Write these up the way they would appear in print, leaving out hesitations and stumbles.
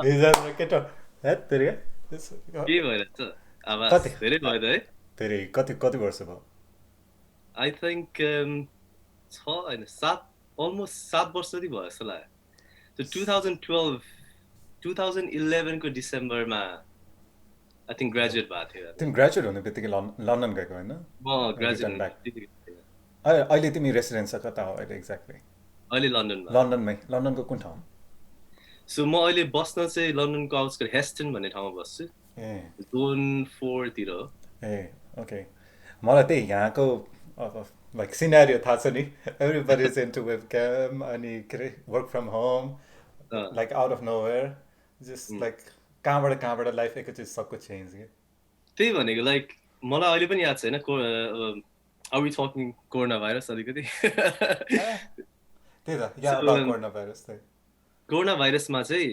भिजेन्द्र keto हेत तेरि के भएर त आवाज कति धेरै भयो त है तेरि कति कति वर्ष भयो आई थिङ्क छ होइन सात अलमोस्ट 7 वर्ष जति भयो जस्तो लाग्यो 2011 को डिसेम्बरमा आई थिङ्क ग्रेजुएट भएको थियो तिमी ग्रेजुएट हुने बित्तिकै लन्डन गएको होइन म ग्रेजुएट रिटर्न हुने ब्याक बित्तिकै थिएँ। अहिले तिमी रेसिडेन्स छ कता हो अहिले एक्ज्याक्टली अहिले लन्डनमा लन्डनमै लन्डनको कुन ठाउँ सो म अहिले बस्न चाहिँ लन्डनको आउटस्कर्ट हेस्टन भन्ने ठाउँमा बस्छु ए जोन 4 तिर हो ए ओके मलाई त्यही यहाँको लाइक सिनेरियो थाहा छ नि everybody is into web cam अनि के अरे work from home uh, like out of nowhere just um, like कहाँबाट लाइफ एकैचोटि सबको चेन्ज के त्यही भनेको लाइक मलाई अहिले पनि याद छ होइन are we talking corona virus अलिकति ए त्यही त या सो अबाउट कोरोना भाइरस त्यही कोरोना भाइरसमा चाहिँ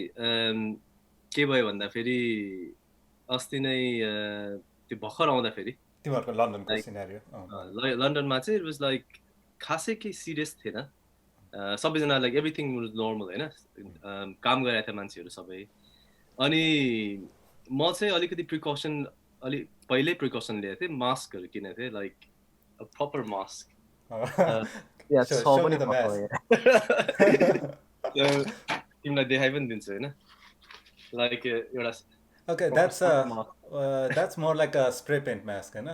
के भयो भन्दाखेरि अस्ति नै त्यो भर्खर आउँदाखेरि तिमीहरूको लन्डनको लाइक सिनेरियो भन लन्डनमा चाहिँ इट वाज लाइक खासै केही सिरियस थिएन सबैजना लाइक एभ्रिथिङ नर्मल होइन काम गरिरहेको थियो मान्छेहरू सबै अनि म चाहिँ अलिकति प्रिकसन अलिक पहिल्यै प्रिकसन लिएको थिएँ मास्कहरू किनेको थिएँ लाइक प्रपर मास्क या छ show me पनि the भएको mask तिमीलाई देखाइ पनि दिन्छु होइन लाइक एउटा okay proper that's more like a spray paint mask होइन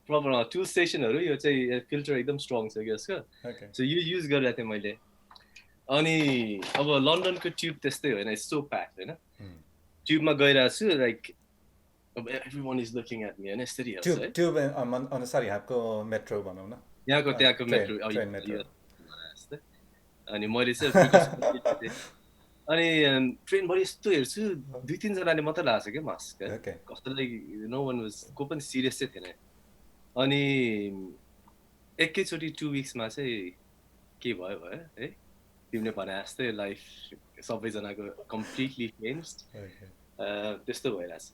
प्रपर टु स्टेसनहरू यो चाहिँ फिल्टर एकदम स्ट्रङ छ कि यसको okay सो यो युज गरिरहेको थिएँ मैले अनि अब लन्डनको ट्युब त्यस्तै होइन सो प्याक होइन ट्युबमा गइरहेको छु लाइक अब every one is looking at me होइन यसरी हेर्छ है ट्युब अनुसार यहाँको मेट्रो भनौँ न यहाँको त्यहाँको मेट्रो ट्रेन मेट्रो अनि मैले चाहिँ प्रिकसन लिएको थिएँ अनि ट्रेनभरि यस्तो हेर्छु 2-3जनाले मात्रै लगाएको छ क्या मास्क है okay कसैलाई नो वान वाज को पनि सिरियस चाहिँ थिएन अनि एकैचोटि 2 विक्समा चाहिँ के भयो भयो है तिमीले भने जस्तै लाइफ सबैजनाको कम्प्लिटली चेन्ज okay त्यस्तो भइरहेछ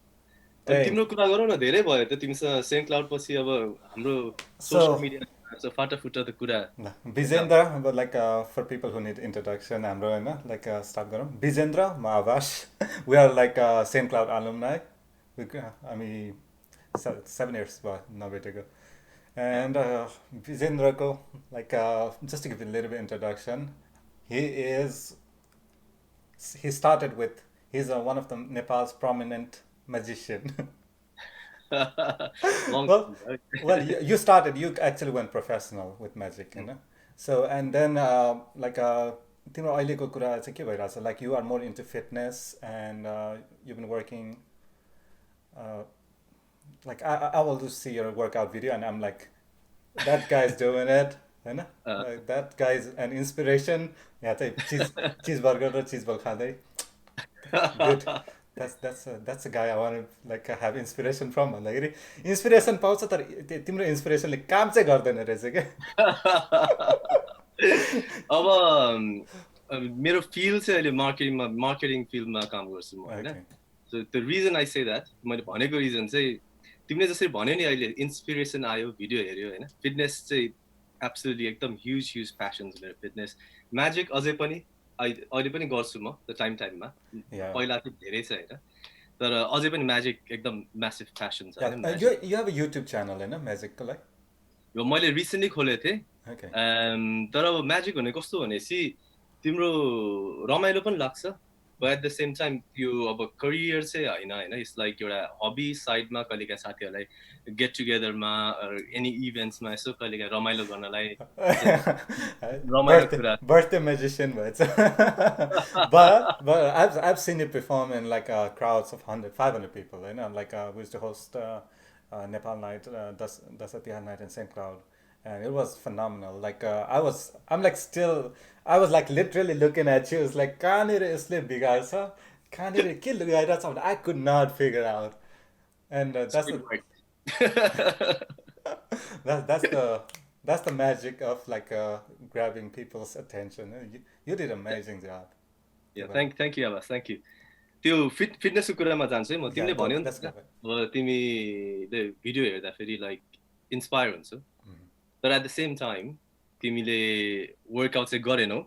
अनि hey तिम्रो कुरा गरौँ न धेरै भयो त तिमीसँग सेन्ट क्लाउड पछि अब हाम्रो सोसियल so मिडिया फाटाफुटा त कुरा Vijendra, but like for people who need introduction, हाम्रो होइन like start गरौँ Vijendra, म आभास we are like same cloud alumni हामी 7 years भयो नभेटेको and Vijendraको like just to give you a little bit introduction he started with he's one of the Nepal's prominent magician long well, you started. You actually went professional with magic, you know. So and then like तिम्रो अहिलेको कुरा चाहिँ के भइरहेछ like you are more into fitness and you've been working like I will just see your workout video and I'm like that guy's doing it होइन like that guy's an inspiration यहाँ चाहिँ cheeseburger र cheese ball खाँदै good that's a guy I want to like have inspiration from भन्दाखेरि inspiration पाउँछ तर तिम्रो इन्सपिरेसनले काम चाहिँ गर्दैन रहेछ क्या अब मेरो फिल्ड चाहिँ अहिले मार्केटिङ फिल्डमा काम गर्छु म होइन okay so the reason I say that मैले भनेको रिजन चाहिँ तिमीले जसरी भन्यो नि अहिले इन्सपिरेसन आयो भिडियो हेऱ्यो होइन फिटनेस चाहिँ एब्सोल्युटली एकदम ह्युज प्यासन छ मेरो फिटनेस म्याजिक अझै पनि अहिले पनि गर्छु म द टाइममा yeah पहिला चाहिँ धेरै छ होइन तर अझै पनि म्याजिक एकदम म्यासिभ प्यासन छ होइन yeah magic you have a YouTube channel होइन म्याजिकको लागि यो मैले रिसेन्टली खोलेको थिएँ okay तर अब म्याजिक भने कस्तो भनेपछि तिम्रो रमाइलो पनि लाग्छ but at the same time यो अब करियर चाहिँ होइन होइन इट्स लाइक एउटा हबी साइडमा कहिलेकाहीँ साथीहरूलाई गेट टुगेदरमा एनी इभेन्ट्समा यसो कहिलेकाहीँ रमाइलो गर्नलाई रमाइलो कुरा birthday magician भएछ but I've seen it perform in like crowds of 100-500 people होइन like we used to host Nepal night Dasatihar night in St. Cloud and it was phenomenal like I'm like still I was like literally looking at you it's like कहाँनिर यसले बिगार्छ कहाँनिर के लगाइरहेछ भने I could not figure out and that's the magic of like grabbing people's attention you did an amazing job thank you आवाज thank you त्यो फिटनेसको कुरामा जान्छु है म तिमीले भन्यो नि त अब तिमीले भिडियो हेर्दाखेरि लाइक इन्सपायर हुन्छौ तर एट द सेम टाइम तिमीले वर्कआउट चाहिँ गरेनौ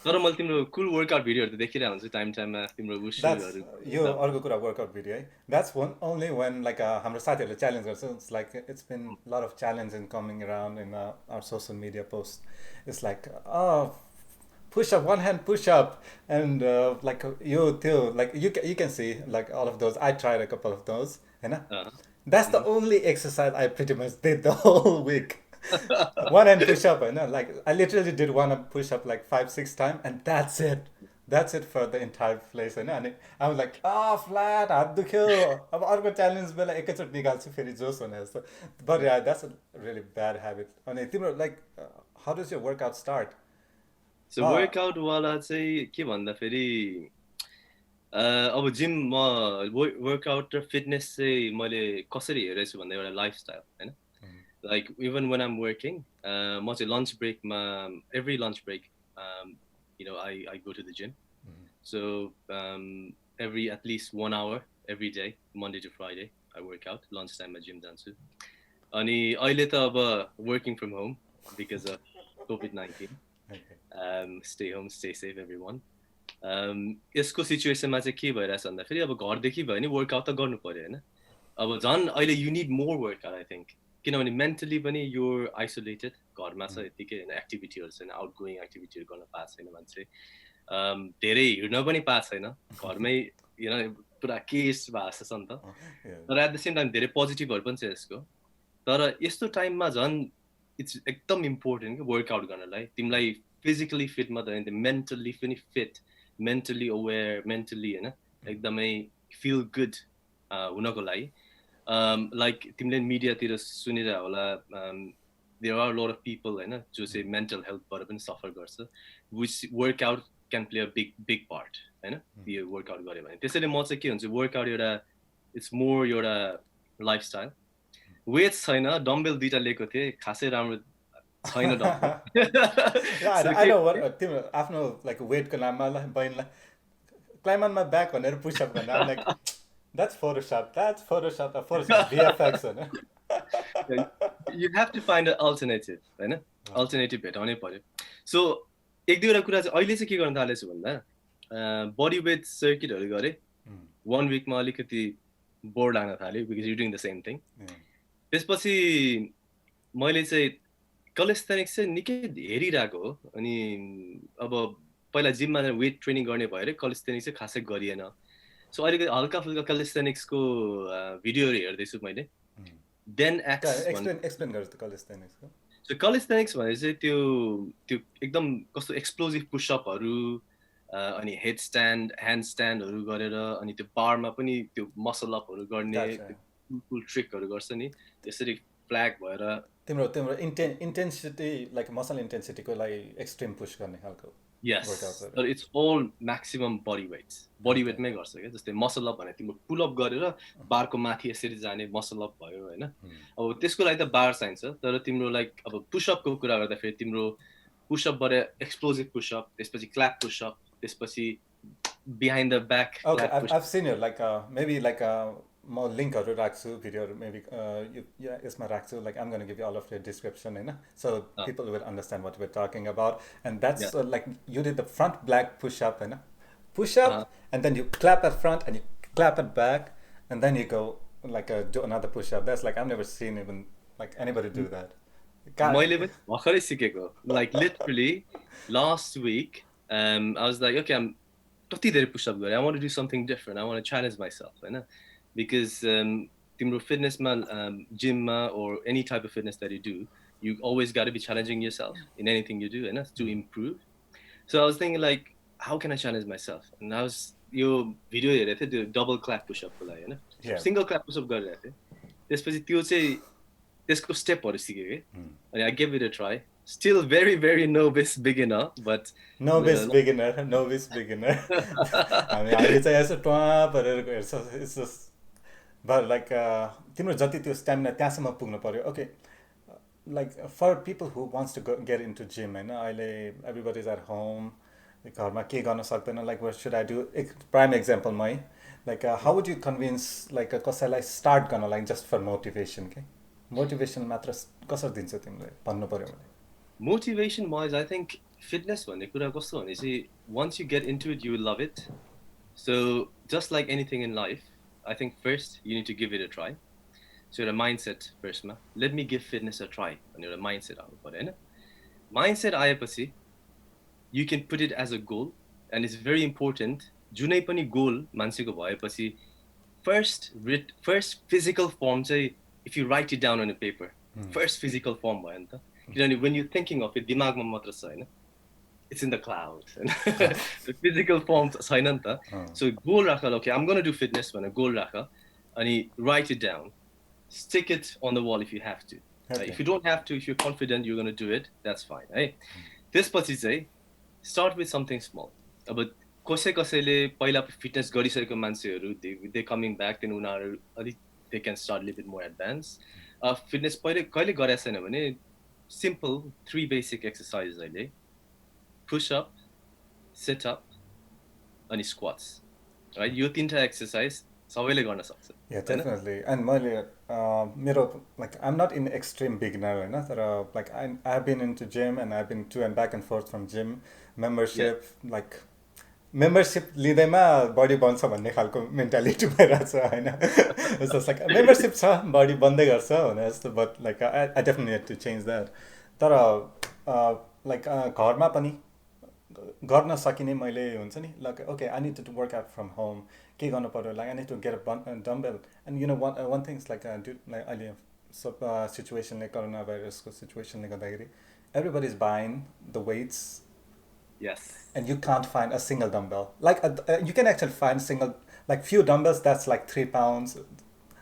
तर मैले तिम्रो कुल वर्कआउट भिडियोहरु त देखिरहेको हुन्छु टाइम टाइममा तिम्रो That's वुसुहरु यो अर्को कुरा वर्कआउट भिडियो है. That's one only when like हाम्रो साथीहरूले challenge गर्छ. It's like it's been a lot of challenge in coming around in our social media posts. It's like push up, one hand push up, and like you too, like you can see like all of those. I tried a couple of those, you know. That's the only exercise I pretty much did the whole week. One hand push up, you know, like I literally did one push up like 5-6 times, and that's it. That's it for the entire place, you know. And I was like, flat, हात दुख्यो. अब अर्को challenge बेला एकैचोटि निकाल्छु फेरि जोस हुने जस्तो. But yeah, that's a really bad habit. अनि तिम्रो like how does your workout start? So workout वाला चाहिँ के भन्दा फेरि अब जिम म वर्कआउट र फिटनेस चाहिँ मैले कसरी हेरेछु भन्दा एउटा लाइफस्टाइल हैन like even when I'm working म चाहिँ lunch break ma every lunch break you know I go to the gym so every at least 1 hour every day Monday to Friday I work out lunchtime ma gym जान्छु अनि अहिले त अब working from home because of COVID-19 stay home stay safe everyone यसको सिचुएसनमा चाहिँ के भइरहेछ भन्दा फेरि अब घरदेखि भयो नि वर्कआउट त गर्नु पर्यो हैन अब झन् अहिले you need more workout I think किनभने मेन्टली पनि युर आइसोलेटेड घरमा छ यतिकै हैन एक्टिभिटीहरु छैन आउटगोइङ एक्टिभिटीहरु गर्न पाएको छैन मान्छे धेरै हिड्न पनि पाएको छैन घरमै यु नो पुरा केस भएको छ नि त तर एट द सेम टाइम धेरै पोजिटिभहरु पनि छ यसको तर यस्तो टाइममा झन् इट्स एकदम इम्पोर्टेन्ट के वर्कआउट गर्नलाई तिमीलाई फिजिकली फिट मात्र हैन मेन्टली पनि फिट मेन्टली अवेयर मेन्टली हैन एकदमै फिल गुड हुनको लागि like तिमीले मिडियातिर सुनिरा होला there are a lot of people हैन जो चाहिँ मेन्टल हेल्थबाट पनि सफर गर्छ which workout can play a big part हैन यो वर्कआउट गरे भने त्यसैले म चाहिँ के हुन्छ वर्कआउट एउटा इट्स मोर एउटा लाइफस्टाइल वेट छैन डम्बेल दुईटा लिएको थिए खासै राम्रो छैन डम्बेल I know what तिम्रो आफ्नो like weight को नाममा बहिनीलाई climb on my back भनेर पुश अप गर्दा I'm like That's Photoshop, VFX Hahn You have to find an alternative Hahn alternative भेटाउनै पर्यो सो एक दुईवटा कुरा चाहिँ अहिले चाहिँ के गर्न थालेछु भन्दा बडी वेट सर्किटहरु गरे 1 week मा अलिकति बोर लाग्न थाल्यो because you're doing the same thing त्यसपछि मैले चाहिँ कलेस्टेनिक्स चाहिँ निकै हेरिरहेको हो अनि अब पहिला जिममा वेट ट्रेनिङ गर्ने भएर कलेस्टेनिक्स चाहिँ खासै गरिएन सो अहिले हल्का फुल्का calisthenics को भिडियोहरु हेर्दैछु मैले देन एक्सप्लेन गर्छ calisthenics को सो calisthenics भने चाहिँ त्यो एकदम कस्तो एक्सप्लोजिभ पुश अपहरु अनि हेड स्ट्यान्ड ह्यान्ड स्ट्यान्डहरु गरेर अनि त्यो बारमा पनि त्यो मसल अपहरु गर्ने कुल ट्रिकहरु गर्छ नि त्यसरी फ्ल्याग भएर तिम्रो इन्टेन्सिटी लाइक मसल इन्टेन्सिटीको लागि एक्सट्रिम पुश गर्ने खालको Yes, but it's all maximum body weights. Body weight मै गर्छ के जस्तै मसल अप भने तिम्रो पुल अप गरेर बारको माथि यसरी जाने मसल अप भयो हैन अब त्यसको लागि त बार चाहिन्छ तर तिम्रो लाइक अब पुश अप को कुरा गर्दा फेरि तिम्रो पुश अप बाट एक्सप्लोजिभ पुश अप त्यसपछि क्ल्याप पुश अप त्यसपछि behind the back okay I've seen it like maybe like म लिंकहरु राख्छु भिडियोहरु maybe यसमा राख्छु like I'm going to give you all of the description Hahn so people will understand what we're talking about and that's like you did the front black push up Hahn push up and then you clap at front and you clap at back and then you go like do another push up that's like I've never seen even like anybody do that मैले पनि भर्खरै सिकेको like literally last week I was like okay I'm कति धेरै push up गरे I want to do something different I want to challenge myself हैन because timro fitness ma gym ma or any type of fitness that you do you always got to be challenging yourself in anything you do and to improve so I was thinking like how can I challenge myself and I was yo video हेरेको थिए त्यो double clap push up को लागि हैन single clap push up गरिरहेको थिए त्यसपछि त्यो चाहिँ त्यसको स्टेपहरु सिके के अनि I gave it a try still very novice beginner but novice beginner I mean अहिले चाहिँ यसो टवा परेर हेर्छ it's just but like तिम्रो जति त्यो स्ट्यामिना त्यहाँसम्म पुग्नु पर्यो okay like for people who wants to get into gym हैन अहिले everybody is at home घरमा के गर्न सक्दैन like what should I do prime example my like how would you convince like कसैलाई start गर्न like just for motivation के motivation मात्र कसरी दिन्छ तिमीले भन्नु पर्यो भने motivation wise I think fitness भन्ने कुरा कस्तो भने चाहिँ once you get into it you will love it. So just like anything in life, I think first you need to give it a try. So your mindset first ma, let me give fitness a try and your mindset आउनु पर्यो हैन. Mindset आएपछि you can put it as a goal and it's very important. जुनै पनि goal मान्छेको भएपछि first physical form चाहिँ if you write it down on a paper, first physical form भयो नि त. किनभने when you're thinking of it दिमागमा मात्र छ हैन, it's in the clouds. The physical form छैन नि त. So goal राख, okay, I'm going to do fitness भनेर goal राख अनि write it down. Stick it on the wall if you have to. Okay. If you don't have to, if you're confident you're going to do it, that's fine. Hey, त्यसपछि चाहिँ start with something small. अब कसैले पहिला fitness गरिसकेको मान्छेहरू they coming back then उनीहरू अलि they can start a little bit more advanced. Fitness पहिले कहिले गरेको छैन भने simple 3 basic exercises अहिले push up, sit up अनि squats. Right? यो तीनटा exercise सबैले गर्न सक्छ. Yeah, definitely. And मैले मेरो like I'm not in extreme beginner हैन, तर like I've been into gym and I've been to and back and forth from gym membership, like membership लिँदैमा बडी बन्छ भन्ने खालको मेन्टालिटी भइरहेछ हैन. It's just like membership छ बडी बन्दै गर्छ भने जस्तो, but like I definitely need to change that. तर like घरमा पनि गर्न सकिने मैले हुन्छ नि, like okay, I need to work out from home. के गर्नु पर्यो, like I need to get a dumbbell. And you know one thing is like like अहिले सब सिचुएसनले कोरोना भाइरसको सिचुएसनले गर्दाखेरि everybody is buying the weights. Yes. And you can't find a single dumbbell. Like you can actually find single, like few dumbbells that's like 3 pounds,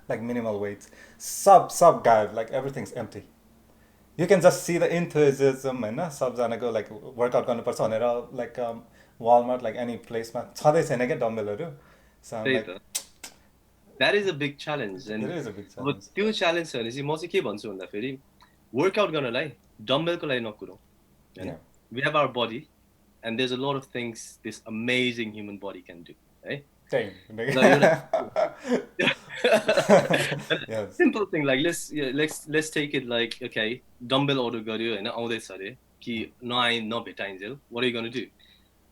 like minimal weights. Sub guy, like everything's empty. You can just see the enthusiasm and सबजनाको like workout गर्नुपर्छ भनेर like Walmart, like any placeमा छँदै छैन क्या dumbbellहरू. So I'm like, that is a big challenge. And it is a big challenge. But त्यो challenge छ भने चाहिँ म चाहिँ के भन्छु भन्दा फेरि workout गर्नलाई dumbbell को लागि नकुरौँ. We have our body and there's a lot of things this amazing human body can do, right? Simple thing like let's take it like okay, dumbbell order गर्यो हैन, आउँदैछ अरे कि नभेटाइन्जेल, what are you going to do?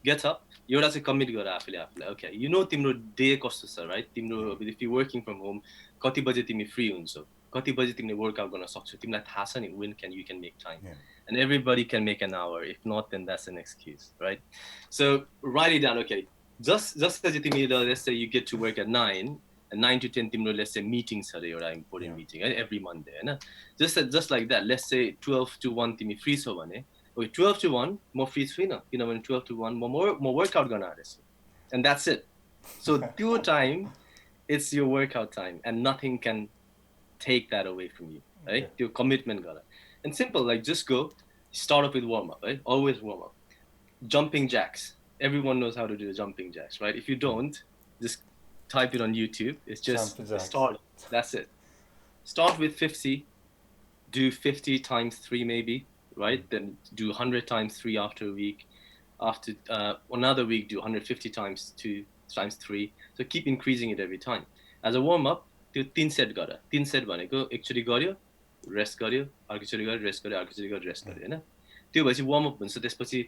Get up, एउटा चाहिँ commit गर आफूले okay, you know तिम्रो day कस्तो छ, right? तिम्रो if you working from home कति बजे तिमी फ्री हुन्छौ, कति बजे तिमीले वर्कआउट गर्न सक्छौ, तिमीलाई थाहा छ नि when you can make time. And everybody can make an hour. If not, then that's an excuse, right? So write it down. Okay, just as let's say you get to work at 9 and 9 to 10 let's say meetings are your important meeting every Monday, right? Just like that. Let's say 12 to 1 timi free so bhane, okay, 12 to 1 more free na, when 12 to 1 more workout gonna happen. And that's it. So your time, it's your workout time and nothing can take that away from you, right? Your commitment gonna. And simple, like just go, start off with warm-up, right? Always warm-up. Jumping jacks. Everyone knows how to do jumping jacks, right? If you don't, just type it on YouTube. It's just start. That's it. Start with 50. Do 50 times 3 maybe, right? Then do 100 times 3 after a week. After another week, do 150 times 2 times 3. So keep increasing it every time. As a warm-up, do 3 set gada. 3 set bhaneko actually गर्यो, rest गर्यो, अर्कोचोटि गर्यो, rest गर्यो, अर्कोचोटि गर्यो, rest गर्यो हैन. त्यो भएपछि warm up हुन्छ. त्यसपछि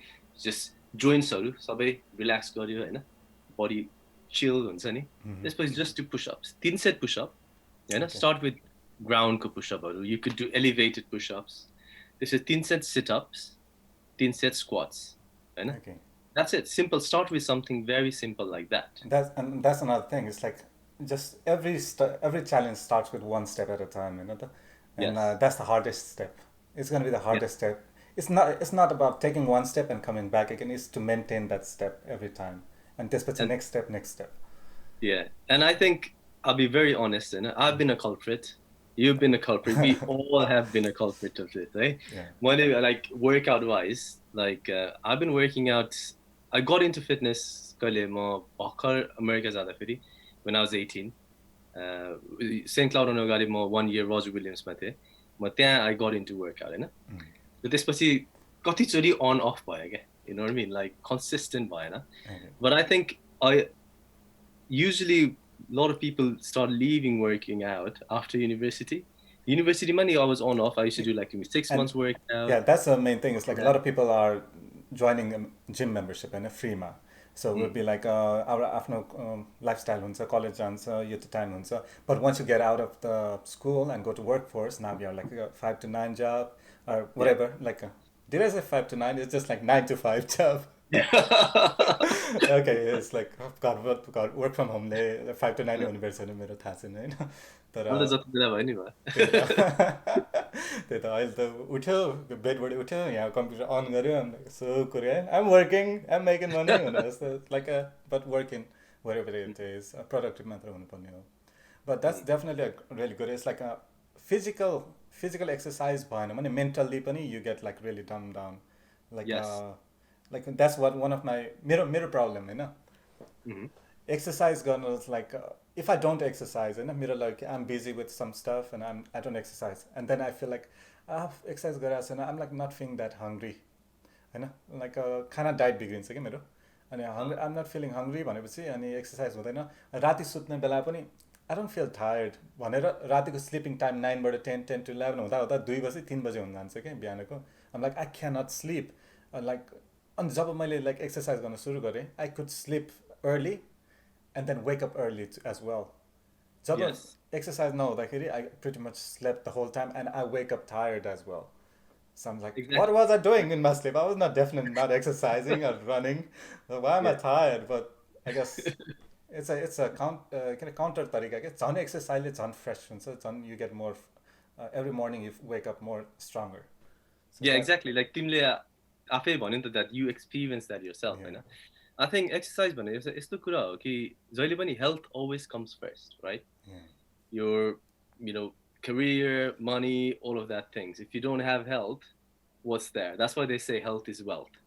जस्ट जोइन्ट्सहरु सबै रिल्याक्स गर्यो हैन, बडी चिल हुन्छ नि. त्यसपछि just two push ups, 3 set push up हैन. स्टार्ट विथ ग्राउन्ड को पुश अपहरु. You could do elevated push ups. This is 3 set sit ups, 3 set squats हैन. Okay. That's it. Simple. Start with something very simple like that. That's another thing. It's like just every challenge starts with one step at a time, you know. And that's the hardest step. It's going to be the hardest step. It's not about taking one step and coming back again. It's to maintain that step every time. And this was the next step. Yeah. And I think I'll be very honest. And I've been a culprit. You've been a culprit. We all have been a culprit of this, right? When like workout wise, like I've been working out. I got into fitness America when I was 18. St. Cloud on अगाडि म 1 year Roger Williams मा थिएँ. म त्यहाँ I got into workout हैन. त्यसपछि कतिचोटि on off भयो के, you know what I mean, like consistent भएन. But I think usually a lot of people start leaving working out after university. University money I was on off. I used to do like 6 months workout. Yeah, that's the main thing. It's like a lot of people are joining a gym membership and a free ma. So it would be like our आफ्नो lifestyle हुन्छ, college जान्छ, यो त time हुन्छ. But once you get out of the school and go to workforce, now you're like a 5 to 9 job or whatever. Like, did I say 5 to 9? It's just like 9 to 5 job. Okay, it's like God, work from home ले 5 to 9 हुने पर्छ भने मेरो थाहा छैन हैन. तर अन्त जति बेला भयो नि भयो त्यही त अहिले त उठ्यो बेडबाट उठ्यो यहाँ कम्प्युटर अन गर्यो सो कुरो आइम वर्किङ आइम मेकिङ मनी भनेर जस्तो like but working wherever it is productive मात्र हुनुपर्ने हो. But that's definitely a really good. It's like a physical exercise भएन भने mentally पनि you get like really dumbed down. Like Yes. like that's what one of my मेरो problem हैन. Exercise गर्नु is like if I don't exercise हैन मेरो like I'm busy with some stuff and I don't exercise and then I feel like exercise गरेको छैन I'm like not feeling that hungry हैन like खाना diet बिग्रिन्छ के मेरो अनि I'm not feeling hungry भनेपछि अनि एक्सर्साइज हुँदैन राति सुत्ने बेला पनि I don't feel tired भनेर रातिको स्लिपिङ टाइम 9 बाट 10 to 11 हुँदा 2 बजे 3 बजे हुन जान्छ के बिहानको I'm like I cannot sleep like अनि जब मैले like एक्सर्साइज गर्न सुरु गरे I could sleep early and then wake up early as well. जब exercise नहुँदाखेरि I pretty much slept the whole time and I wake up tired as well. So I'm like, what was I doing in my sleep? I was definitely not exercising or running. Why am I tired? But I guess it's a counter तरिका के झन् एक्सर्साइजले झन् fresh हुन्छ झन् you get more every morning you wake up more stronger. So yeah, exactly. Like तिमीले आफै भन्यो नि त that you experience that yourself Hahn. I think exercise भने यस्तो कुरा हो कि जहिले पनि health always comes first, right? Your career, money, all of that things. If you don't have health, what's there? That's why they say health is wealth,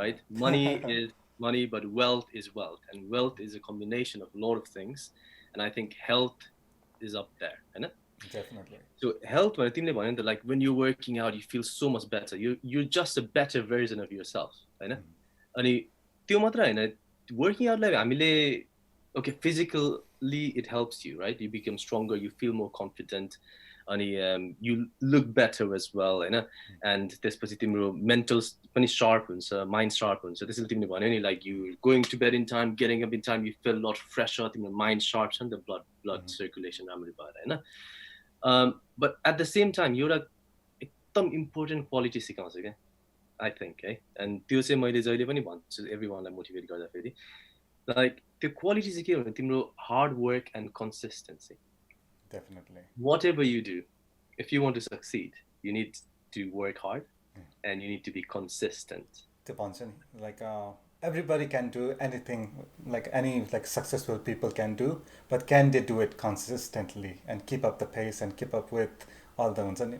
right? Money is money, but wealth is wealth. And wealth is a combination of a lot of things. And I think health is up there, right? Definitely. So health, like when you're working out, you feel so much better. You're just a better version of yourself, right? And त्यो मात्र हैन working out like हामीले okay physically it helps you, right? You become stronger, you feel more confident, and you look better as well, and त्यसपछि तिम्रो mental पनि sharp हुन्छ, mind sharp हुन्छ. त्यसैले तिमीले भन्यो नि like you going to bed in time, getting up in time, you feel a lot fresher, तिम्रो mind sharp छ नि त blood circulation राम्ररी भएर हैन. But at the same time एउटा एकदम important quality सिकाउँछ के I think, and त्यो चाहिँ मैले जहिले पनि भन्छु everyoneलाई मोटिभेट गर्दाखेरि like the quality चाहिँ के हो भने तिम्रो hard work and consistency. Definitely. Whatever you do, if you want to succeed, you need to work hard and you need to be consistent. त्यो भन्छ नि like everybody can do anything, like any like successful people can do, but can they do it consistently and keep up the pace and keep up with all the हुन्छ नि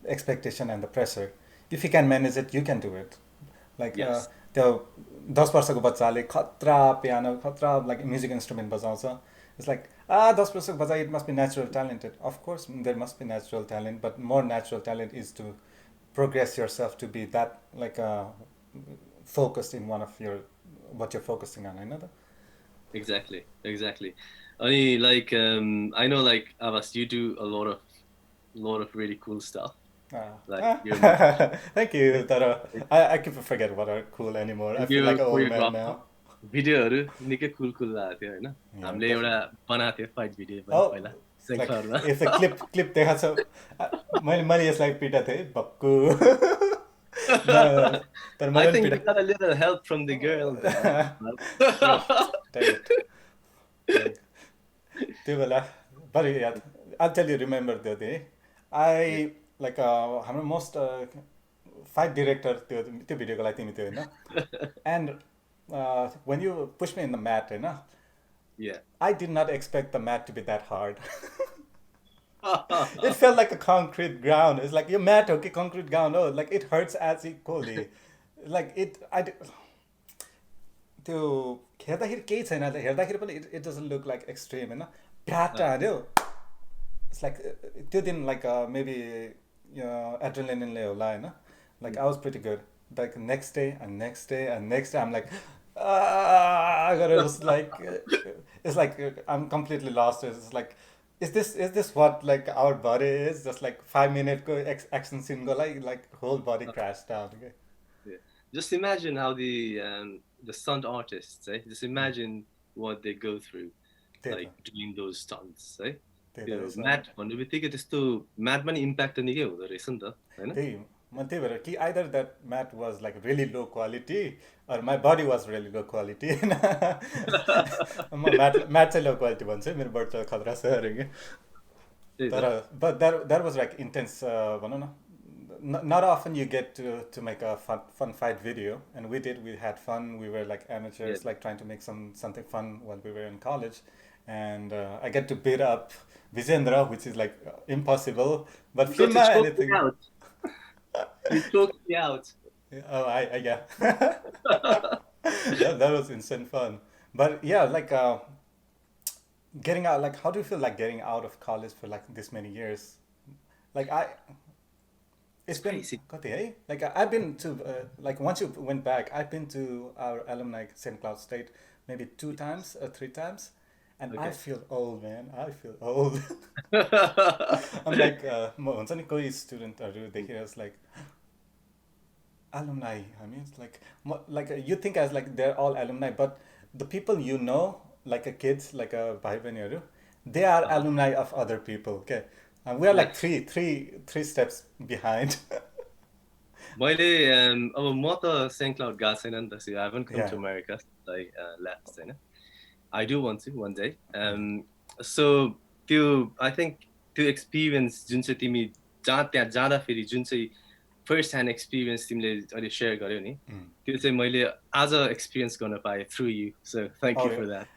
expectation and the pressure. If you can manage it, you can do it. Like त्यो 10 वर्षको बच्चाले खतरा piano खतरा like music instrument बजाउँछ. It's like 10 वर्षको बच्चा it must be natural talented. Of course there must be natural talent, but more natural talent is to progress yourself to be that like focused in one of your what you're focusing on, another. Exactly. I like I know like Abhash, you do a lot of really cool stuff. Thank you. I keep forget what are cool anymore. I feel like an old man now. भिडियोहरु निकै कुल लाग्यो थियो हैन हामीले एउटा बनाएको थियो fight video पहिला सेक्टरमा यस्तो क्लिप देखा छ मैले यसलाई पिटा थिए भक्कु तर मैले I think we got a little help from the girl. त्यो बेला but yeah, I'll tell you remember the day I like हाम्रो most fight director त्यो भिडियोको लागि तिमी थियो हैन and when you push me in the mat I did not expect the mat to be that hard. It felt like a concrete ground. It's like your mat okay concrete ground like it hurts as equally like it त्यो हेर्दाखेरि केही छैन हेर्दाखेरि पनि it doesn't look like extreme हैन प्याटा हाल्यो. It's like त्यो दिन like maybe adrenaline ले होला हैन like I was pretty good. Like next day I'm like I got it. It's like I'm completely lost. It's like is this what like our body is? Just like 5 minute action scene go like whole body crashed down. Okay. just imagine how the stunt artists, just imagine what they go through, त्यही like त doing those stunts, त्यही त त्यो यसमा mat भन्ने बित्तिकै त्यस्तो म्याटमा नि इम्प्याक्ट त निकै हुँदो रहेछ नि त होइन त्यही म त्यही भएर कि either that mat was like really low quality or my body was really low quality होइन म म्याट चाहिँ लो क्वालिटी भन्छु है, मेरो बडी त खतरा छ अरे कि त्यही तर त but that was like intense भनौँ न not often you get to make a fun fight video, and we did. We had fun. We were like Yeah. amateurs, like trying to make something fun while we were in college, and I get to beat up Vijendra, which is like impossible. But You got film to choke me anything. out. You choked me out. Oh, I yeah. That was insane fun. But yeah, like getting out. Like, how do you feel like getting out of college for like this many years? Like It's it's been crazy. kati hai? Like I've been to like once you went back, I've been to our alumni St. Cloud State maybe two times or three times, and I Okay. feel old, man. I feel old. I'm like म हुन्छ नि कोही स्टुडेन्टहरू देखेर like alumni. I mean, it's like you think as like they're all alumni, but the people you know, like a kids, like a bhai baniharu, they are Uh, alumni of other people. Okay, we are like yes. three steps behind. मैले अब म त saint cloud गएको छैन नि त so I haven't come Yeah. To America like last होइन I do want to one day so त्यो आई थिङ्क त्यो एक्सपिरियन्स जुन चाहिँ तिमी त्यहाँ जाँदाखेरि जुन चाहिँ फर्स्ट ह्यान्ड एक्सपिरियन्स तिमीले अहिले सेयर गर्यौ नि त्यो चाहिँ मैले आज एक्सपिरियन्स गर्न पाएँ through you so thank Oh, you yeah. For that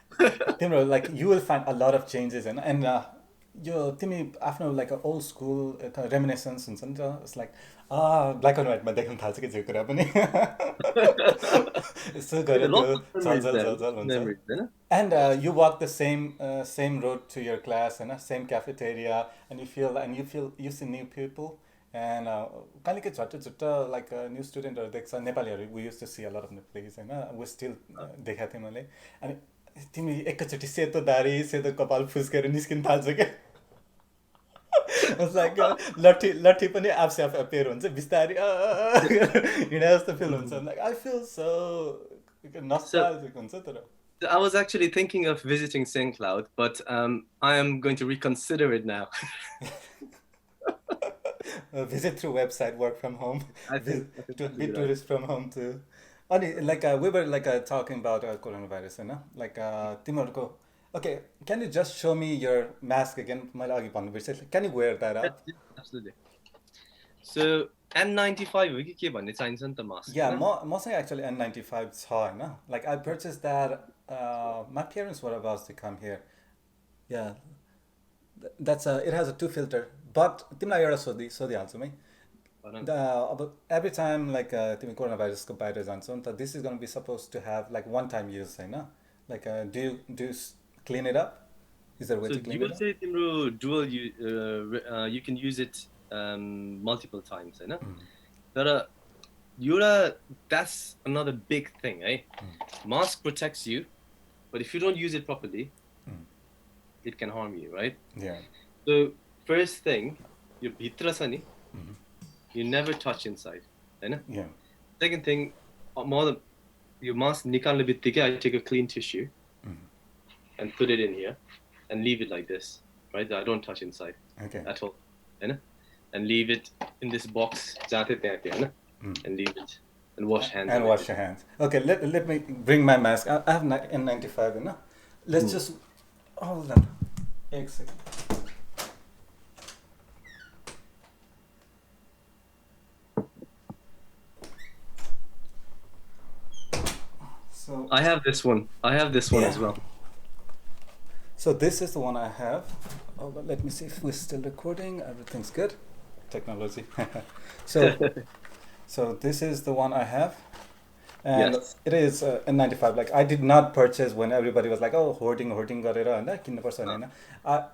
Timur, like you will find a lot of changes and यो तिमी आफ्नो लाइक ओल्ड स्कुल रेमिनेसन्स हुन्छ नि त इट्स लाइक ब्ल्याक एन्ड व्हाइटमा देख्न थाल्छ कि जे कुरा पनि यसो गरेर त्यो झलझल हुन्छ मेमोरिज होइन and you walk the same road to your class and same cafeteria, and you see new people, and कहिले के झट्ट झुट्ट like new studentहरू देख्छ नेपालीहरू. We used to see a lot of Nepalese होइन, we still देखाएको थिएँ मैले. अनि तिमी एकैचोटि सेतो दारी सेतो कपाल फुस्केर निस्किन थाल्छ क्या. लाइक लट्ठी पनि आफसे आफ एपेयर हुन्छ बिस्तारै हिँडे जस्तो फिल हुन्छ. Like I feel so So नस्टाल्जिक हुन्छ तर. I was actually thinking of visiting St. Cloud, but I am going to reconsider it now. Visit through website, work from home, I think to that's a be good idea. tourist from home too. And like we were like talking about coronavirus, you know, like तिमीहरूको. Okay, can you just show me your mask again? मैले अघि भन्नु बिर्सेँ. Can you wear that Yes, up? yes, absolutely. So N95 हो कि के भन्ने चाहिन्छ नि त mask Yeah, होइन? mostly actually N95 छ होइन. Like I purchased that. My parents were about to come here. Yeah, that's it has a two filter. But तिमीलाई एउटा सोधिहाल्छु है. भन न। अब every time like तिमी कोरोना भाइरसको बाहिर जान्छौ नि त, this is going to be supposed to have like one time use होइन. Like do you clean it up? Is there a way So to clean dual it up? चाहिँ तिम्रो dual you can use it multiple times होइन? तर एउटा that's another big thing है. Mask protects you, but if you don't use it properly, it can harm you, right? Yeah. So first thing, यो भित्र छ नि, you never touch inside, होइन? Yeah. Second thing, your mask निकाल्ने बित्तिकै I take a clean tissue and put it in here and leave it like this, right? I don't touch inside Okay. at all, होइन? And leave it in this box, जहाँ थियो त्यहाँ थियो, होइन? And leave it and wash hands. And wash your hands. Okay, let me bring my mask. I have N95 होइन. Let's just hold on. एक second. So I have this one. I have this one as well. So this is the one I have. Oh, but let me see if we're still recording. Everything's good. Technology. so, so this is the one I have, and Yes. it is N95. Like I did not purchase when everybody was like, oh, hoarding गरेर होइन किन्नुपर्छ होइन.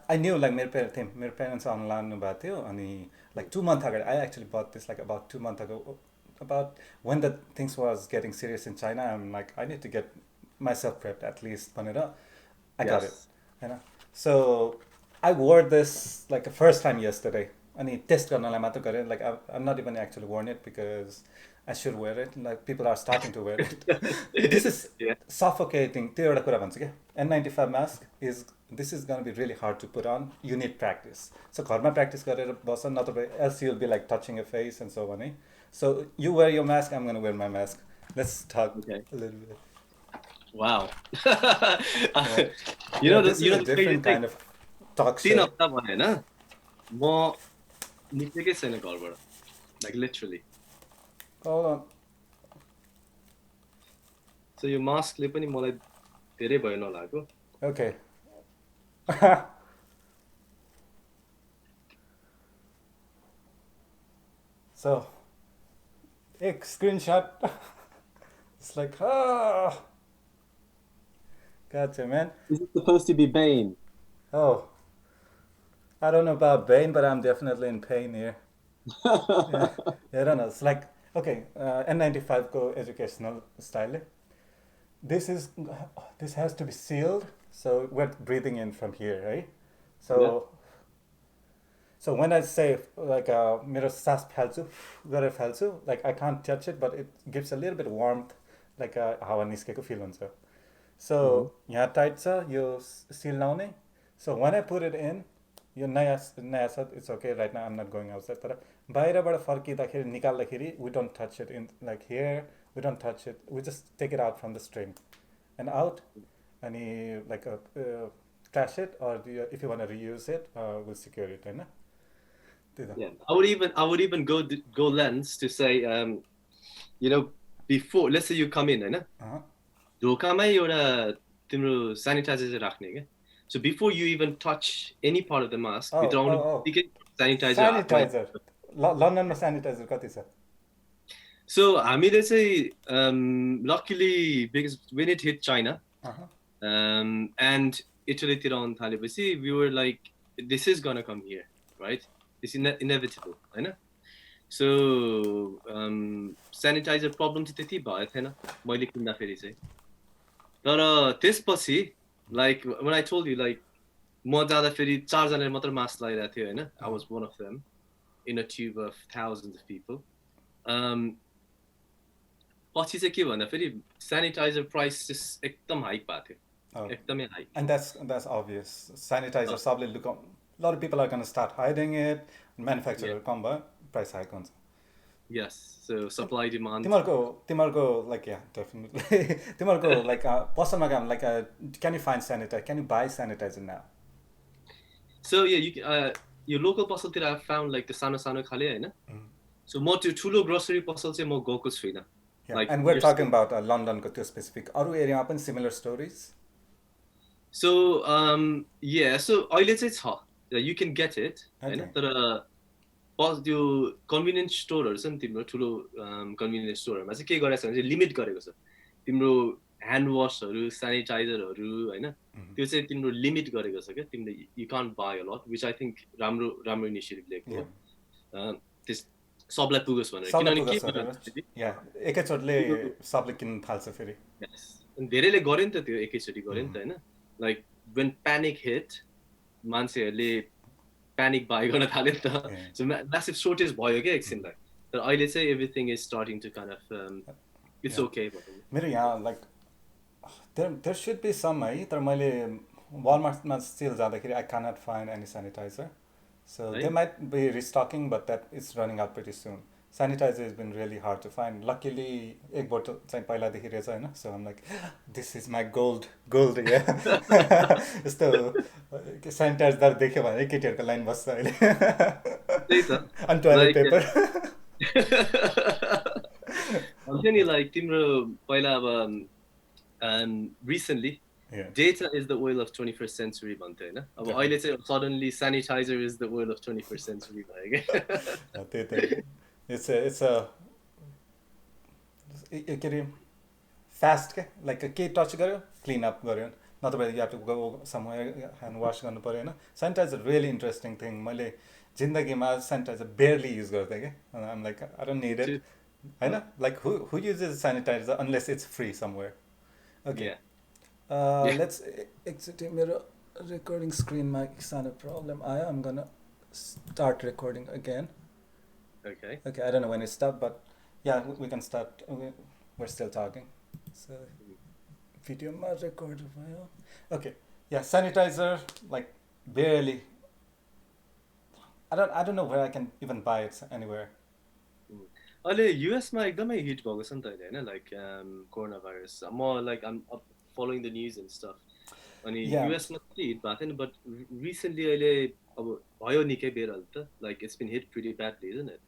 I knew like मेरो parents online भएको थियो अनि like 2 months ago. I actually bought this like about 2 months ago. About when the things was getting serious in China, I'm like I need to get myself prepped at least भनेर I got it. Yes. होइन. So I wore this like the first time yesterday. अनि test गर्नलाई मात्र गरेँ. Like I'm not even actually worn it because I should wear it. Like people are starting to wear it. This is Yeah. suffocating. त्यो एउटा कुरा भन्छु क्या N95 mask is this is going to be really hard to put on. You need practice. So घरमा practice गरेर बस नत्र else you'll be like touching your face and so on. So you wear your mask. I'm going to wear my mask. Let's talk Okay. a little bit. Wow. Yeah. You know, This is a the crazy different thing. kind of talk show. 3 हप्ता भयो हैन म निस्केकै छैन घरबाट, like literally. Hold on. So यो मास्कले पनि मलाई धेरै भयो नलागेको. Okay. So, एक screenshot. It's like, gotcha, man. Is it supposed to be Bane? Oh, I don't know about Bane, but I'm definitely in pain here. Yeah, I don't know. It's like, okay, N95 go educational style. This has to be sealed, so we're breathing in from here, right? So, so when I say like मेरो सास फाल्छु गरेर फाल्छु, like I can't touch it, but it gives a little bit warmth, like हावा निस्केको feel हुन्छ. So यहाँ tight छ यो seal लाउने. So when I put it in, यो नयाँ छ, it's okay right now. I'm not going outside. तर बाहिरबाट फर्किँदाखेरि निकाल्दाखेरि we don't touch it in like here. We don't touch it. We just take it out from the string and out, and like trash it, or if you want to reuse it, we'll secure it, right? Yeah, I would even go lens to say, you know, before, let's say you come in, right? ढोकामै एउटा तिम्रो sanitizer राख्ने के. So before you even touch any part of the mask, sanitizer. लन्डनमा sanitizer कति छ? So हामीले चाहिँ luckily because when it hit China and Italy तिर आउन थालेपछि we were like this is gonna come here, right? This is inevitable, Hahn? So sanitizer problem चाहिँ त्यति भएको थिएन मैले किन्दाखेरि चाहिँ. तर त्यसपछि like when I told you like म जाँदाखेरि 4 जनाले मात्र मास्क लगाइरहेको थियो हैन? I was one of them in a tube of thousands of people. पछि चाहिँ के भन्दा फेरि sanitizer price just एकदम हाइक भएको थियो. एकदमै hike. And that's obvious. Sanitizer सबले look on. A lot of people are going to start hiding it. Manufacturer come by price hike हुन्छ. Yes, so supply demand. तिमीहरूको like yeah, definitely. तिमीहरूको like पसलमा गयो like can you find sanitizer? Can you buy sanitizer now? So yeah, you can, your local पसलतिर I found like the सानो खाले हैन? So म त्यो ठुलो grocery पसल चाहिँ म गएको छुइनँ. Yeah, like, and we're talking about London ko त्यो specific. Aru area ma पनि similar stories? So yeah, so अहिले चाहिँ छ. You can get it, हैन? तर त्यो convenience storeहरु छ नि तिम्रो ठुलो convenience storeहरुमा चाहिँ के गरेको छ भने लिमिट गरेको छ. तिम्रो hand washहरु, sanitizerहरु हैन? त्यो चाहिँ तिम्रो लिमिट गरेको छ के तिमीले you can't buy a lot, which I think राम्रो initiative लिएको हो. त्यस सबलाई पुगोस् भनेर किनभने के या एकैचोटले सबले किन्न थाल्छ फेरि. Yes. अनि धेरैले गरे नि त त्यो एकैचोटी गरे नि त हैन? Like when panic hit मान्छेहरुले panic buy गर्न थाले नि त. So massive shortage भयो के एकछिनलाई. तर अहिले चाहिँ everything is starting to kind of it's okay. मेरो यहाँ like there should be some है तर मैले Walmart मा still जाँदाखेरि I cannot find any sanitizer. So they might be restocking, but that is running out pretty soon. Sanitizer has been really hard to find. Luckily, एक bottle चाहिँ पहिला देखिरहेछ हैन? So I'm like, this is my gold yeah. यस्तो sanitizer देख्यो भने केटीहरुको line बस्छ अहिले. त्यही त. अनि toilet paper. हुन्छ नि like तिम्रो पहिला अब recently data is the oil of 21st century भन्थे हैन? अब अहिले चाहिँ suddenly sanitizer is the oil of 21st century भयो के. त्यही त. It's a के रे fast के like के touch गर्यो clean up गर्यो. Not that you have to go somewhere and wash गर्नु पर्यो हैन? Sanitizer really interesting thing. मैले जिन्दगीमा sanitizer barely use गर्थे के. I'm like I don't need it. Hahn? Like who uses sanitizer unless it's free somewhere? Okay. Let's exit मेरो recording screen मा सानो problem आयो. I'm gonna start recording again. Okay. I don't know when it stopped, but Yeah, we can start. We're still talking. So, video ma record भयो. Okay. Yeah, sanitizer, like barely. I don't know where I can even buy it anywhere. अहिले युएसमा एकदमै hit भएको छ नि त अहिले होइन like corona virus म लाइक आम following the news and stuff अनि Yeah, युएसमा चाहिँ हिट भएको थिएन बट रिसेन्टली अहिले अब भयो निकै बेर अहिले त like it's been hit pretty badly isn't it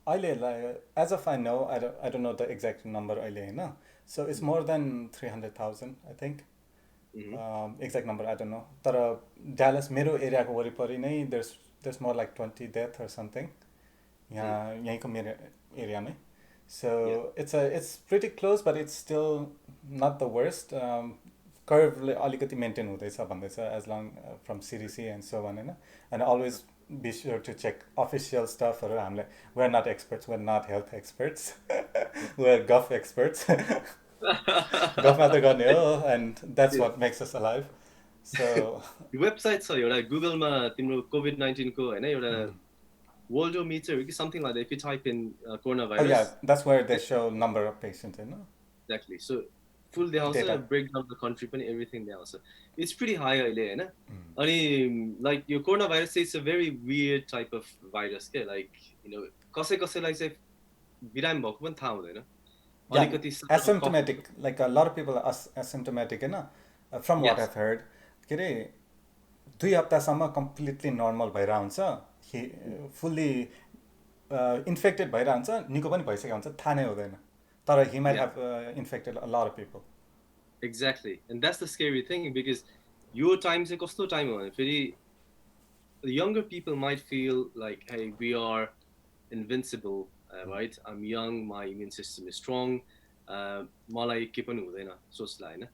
अहिले like as of I know, I don't know the exact number अहिले होइन. So it's more than 300,000 I think. Exact number I don't know. तर Dallas मेरो एरियाको वरिपरि नै there's more like 20 death or something. यहाँ यहीँको मेरो एरियामै. So it's pretty close but it's still not the worst. Curve अलिकति मेन्टेन हुँदैछ भन्दैछ as long from CDC and so on होइन. And always be sure to check official stuff or we're not experts, we're not health experts. We're guff experts. Guff मात्र गर्ने हो and that's what makes us alive. So website छ एउटा गुगलमा तिम्रो COVID-19 को होइन एउटा वर्ल्डोमिटर कि something like that if you type in corona oh virus yeah, that's where they show number of patients, you know. Exactly so full देखाउँछ Data. Break down the country पनि एभ्रिथिङ देखाउँछ इट्स प्रिटी हाई अहिले होइन अनि like यो corona virus चाहिँ it's a very weird type of virus के like you know कसैलाई चाहिँ बिरामी भएको पनि थाहा हुँदैन अलिकति Asymptomatic, like a lot of people are asymptomatic, you know, from what Yes. I've heard. के अरे 2 हप्तासम्म कम्प्लिटली नर्मल भइरहन्छ फुल्ली इन्फेक्टेड भइरहन्छ निको पनि भइसकेको हुन्छ थाहा नै हुँदैन तर he might Yeah. have infected a lot of people. Exactly. And that's the scary thing because your time चाहिँ कस्तो टाइम हो भने फेरि the younger people might feel like, hey, we are invincible, right? I'm young, my immune system is strong. मलाई के पनि हुँदैन सोच्ला होइन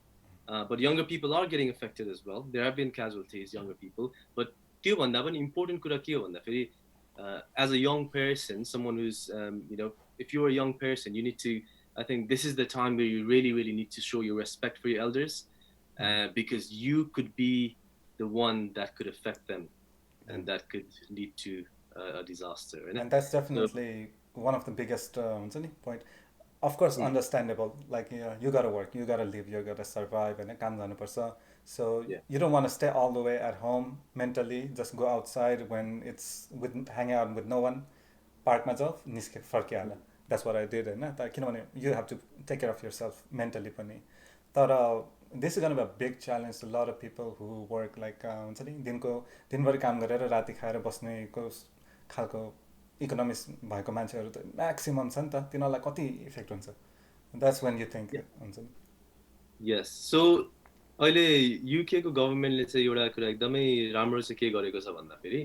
but younger people are getting affected as well. There have been casualties, younger people. But त्योभन्दा पनि important कुरा के हो भन्दा फेरि as a young person, someone who's you know, if you're a young person, you need to, I think this is the time where you really, really need to show your respect for your elders because you could be the one that could affect them and that could lead to a disaster. Right? And that's definitely one of the biggest point. Of course, understandable. Like you gotta work, you gotta live, you gotta survive, and काम गर्नुपर्छ. So you don't want to stay all the way at home mentally. Just go outside when it's hang out with no one. Parkमा जाऊ निस्के फर्किहाल. That's what I did होइन तर किनभने you have to take care of yourself mentally पनि तर this is going to be a big challenge to a lot of people who work like हुन्छ नि दिनभरि काम गरेर राति खाएर बस्नेको खालको इकोनोमिक्स भएको मान्छेहरू त म्याक्सिमम छ नि त तिनीहरूलाई कति इफेक्ट हुन्छ द्याट्स वेन यु थिङ्क हुन्छ नि यस सो अहिले युके को गभर्नमेन्टले चाहिँ एउटा कुरा एकदमै राम्रो चाहिँ के गरेको छ भन्दाखेरि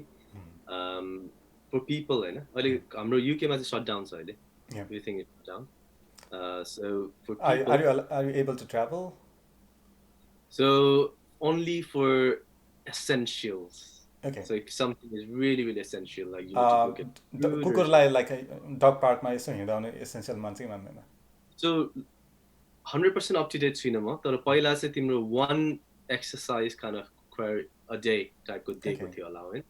फर पिपल होइन अहिले हाम्रो युकेमा चाहिँ सटडाउन छ अहिले everything is shutdown so for people are you able to travel so only for essentials okay so if something is really really essential like you need to go get food कुकुरलाई like डग पार्कमा यसो हिँडाउने essential मान्छ कि मान्दैन so 100% up to date छैन म तर पहिला चाहिँ तिम्रो one exercise kind of a day type को दिएको थियो allow है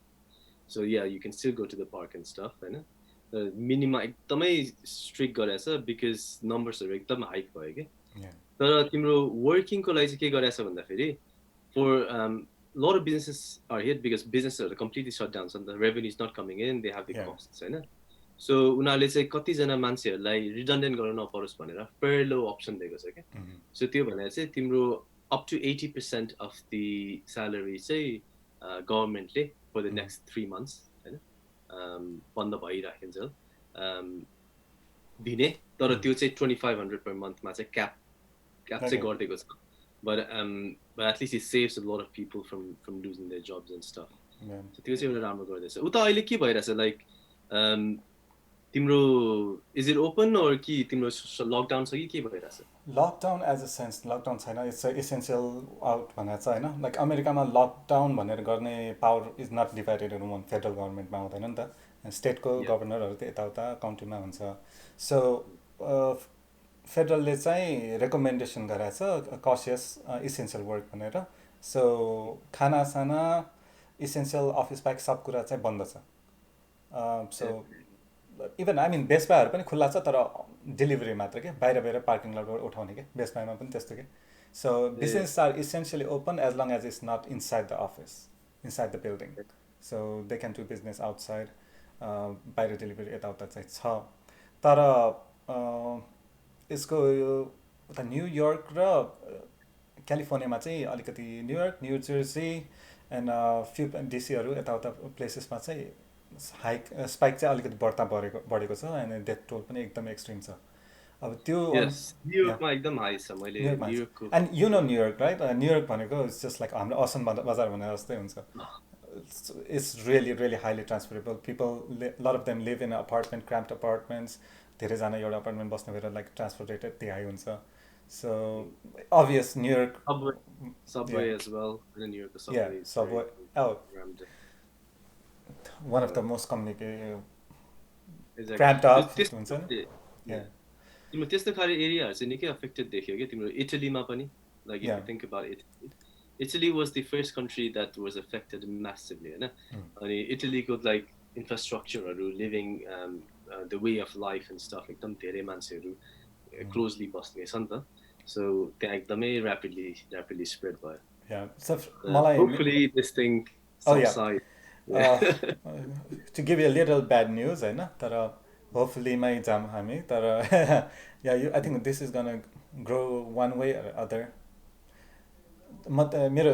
so yeah you can still go to the park and stuff होइन मिनिमा एकदमै स्ट्रिक्ट गरेछ बिकज नम्बर्सहरू एकदम हाइक भयो कि तर तिम्रो वर्किङको लागि चाहिँ के गरेछ भन्दाखेरि फर lot of businesses are hit because businesses are completely shut down so the revenue is not coming in they have the costs होइन so उनीहरूले चाहिँ कतिजना मान्छेहरूलाई रिडन्डेन्ट गर्न नपरोस् भनेर फेयरलो अप्सन दिएको छ क्या सो त्यो भनेर चाहिँ तिम्रो up to 80% of the salary चाहिँ गभर्मेन्टले for the next 3 months बन्द भइराखिन्छ दिने तर त्यो चाहिँ 2500 per month मा चाहिँ क्याप चाहिँ गरिदिएको छ but at least it saves a lot of people from losing their jobs and stuff so त्यो चाहिँ एउटा राम्रो गर्दैछ उता अहिले के भइरहेछ लाइक तिम्रो इज इट ओपन or कि तिम्रो लकडाउन छ कि के भइरहेछ lockdown as a sense lockdown छैन इट्स एसेन्सियल आउट भनेर छ होइन लाइक अमेरिकामा लकडाउन भनेर गर्ने power is not divided in federal गभर्मेन्टमा हुँदैन नि त स्टेटको गभर्नरहरू त यताउता काउन्टीमा हुन्छ सो फेडरलले चाहिँ रेकमेन्डेसन गराएको छ कसियस इसेन्सियल वर्क भनेर सो खानासाना इसेन्सियल अफिस बाहेक सब कुरा चाहिँ बन्द छ सो इभन आई मिन बेस्ट बाईहरू पनि खुल्ला छ तर डेलिभरी मात्र के बाहिर बाहिर पार्किङ लटबाट उठाउने के बेस्ट बाईमा पनि त्यस्तो के so business are essentially open as long as it's not inside the office inside the building so they can do business outside बाहिर डेलिभरी यताउता चाहिँ छ तर यसको यो उता न्युयोर्क र क्यालिफोर्नियामा चाहिँ अलिकति New York New Jersey and few डिसीहरू यताउता प्लेसेसमा चाहिँ हाइक स्पाइक चाहिँ अलिकति बढेको छ एन्ड डेथ टोल पनि एकदम एक्सट्रिम छ अब त्यो यस न्युयोर्कमा एकदम हाई छ मैले न्युयोर्कमा न्युयोर्कको and you know New York right New York भनेको इट्स जस्ट लाइक हाम्रो असन बजार भने जस्तै हुन्छ it's really really highly transferable people lot of them live in apartment cramped apartments धेरैजना एउटा अपार्टमेन्ट बस्नु भएर लाइक ट्रान्सफर रेट यति हाई हुन्छ so obvious New York subway as well in New York the subway yeah is subway very oh rammed. one of the most communicated Exactly. cramped up हुन्छ नि Yeah. तिम्रो त्यस्तो खाले एरियाहरु चाहिँ निकै अफेक्टेड देखियो के तिम्रो इटलीमा पनि like if Yeah. you think about it Italy was the first country that was affected massively हैन अनि इटलीको like infrastructureहरु living the way of life and stuff एकदम धेरै मान्छेहरु closely बस्ने छ नि त so त्यहाँ एकदमै rapidly spread भयो yeah so मलाई hopefully this thing Oh, yeah. subside to give you a little bad news हैन तर hopefully मै जाम हामी तर yeah I think this is gonna grow one way or other म त मेरो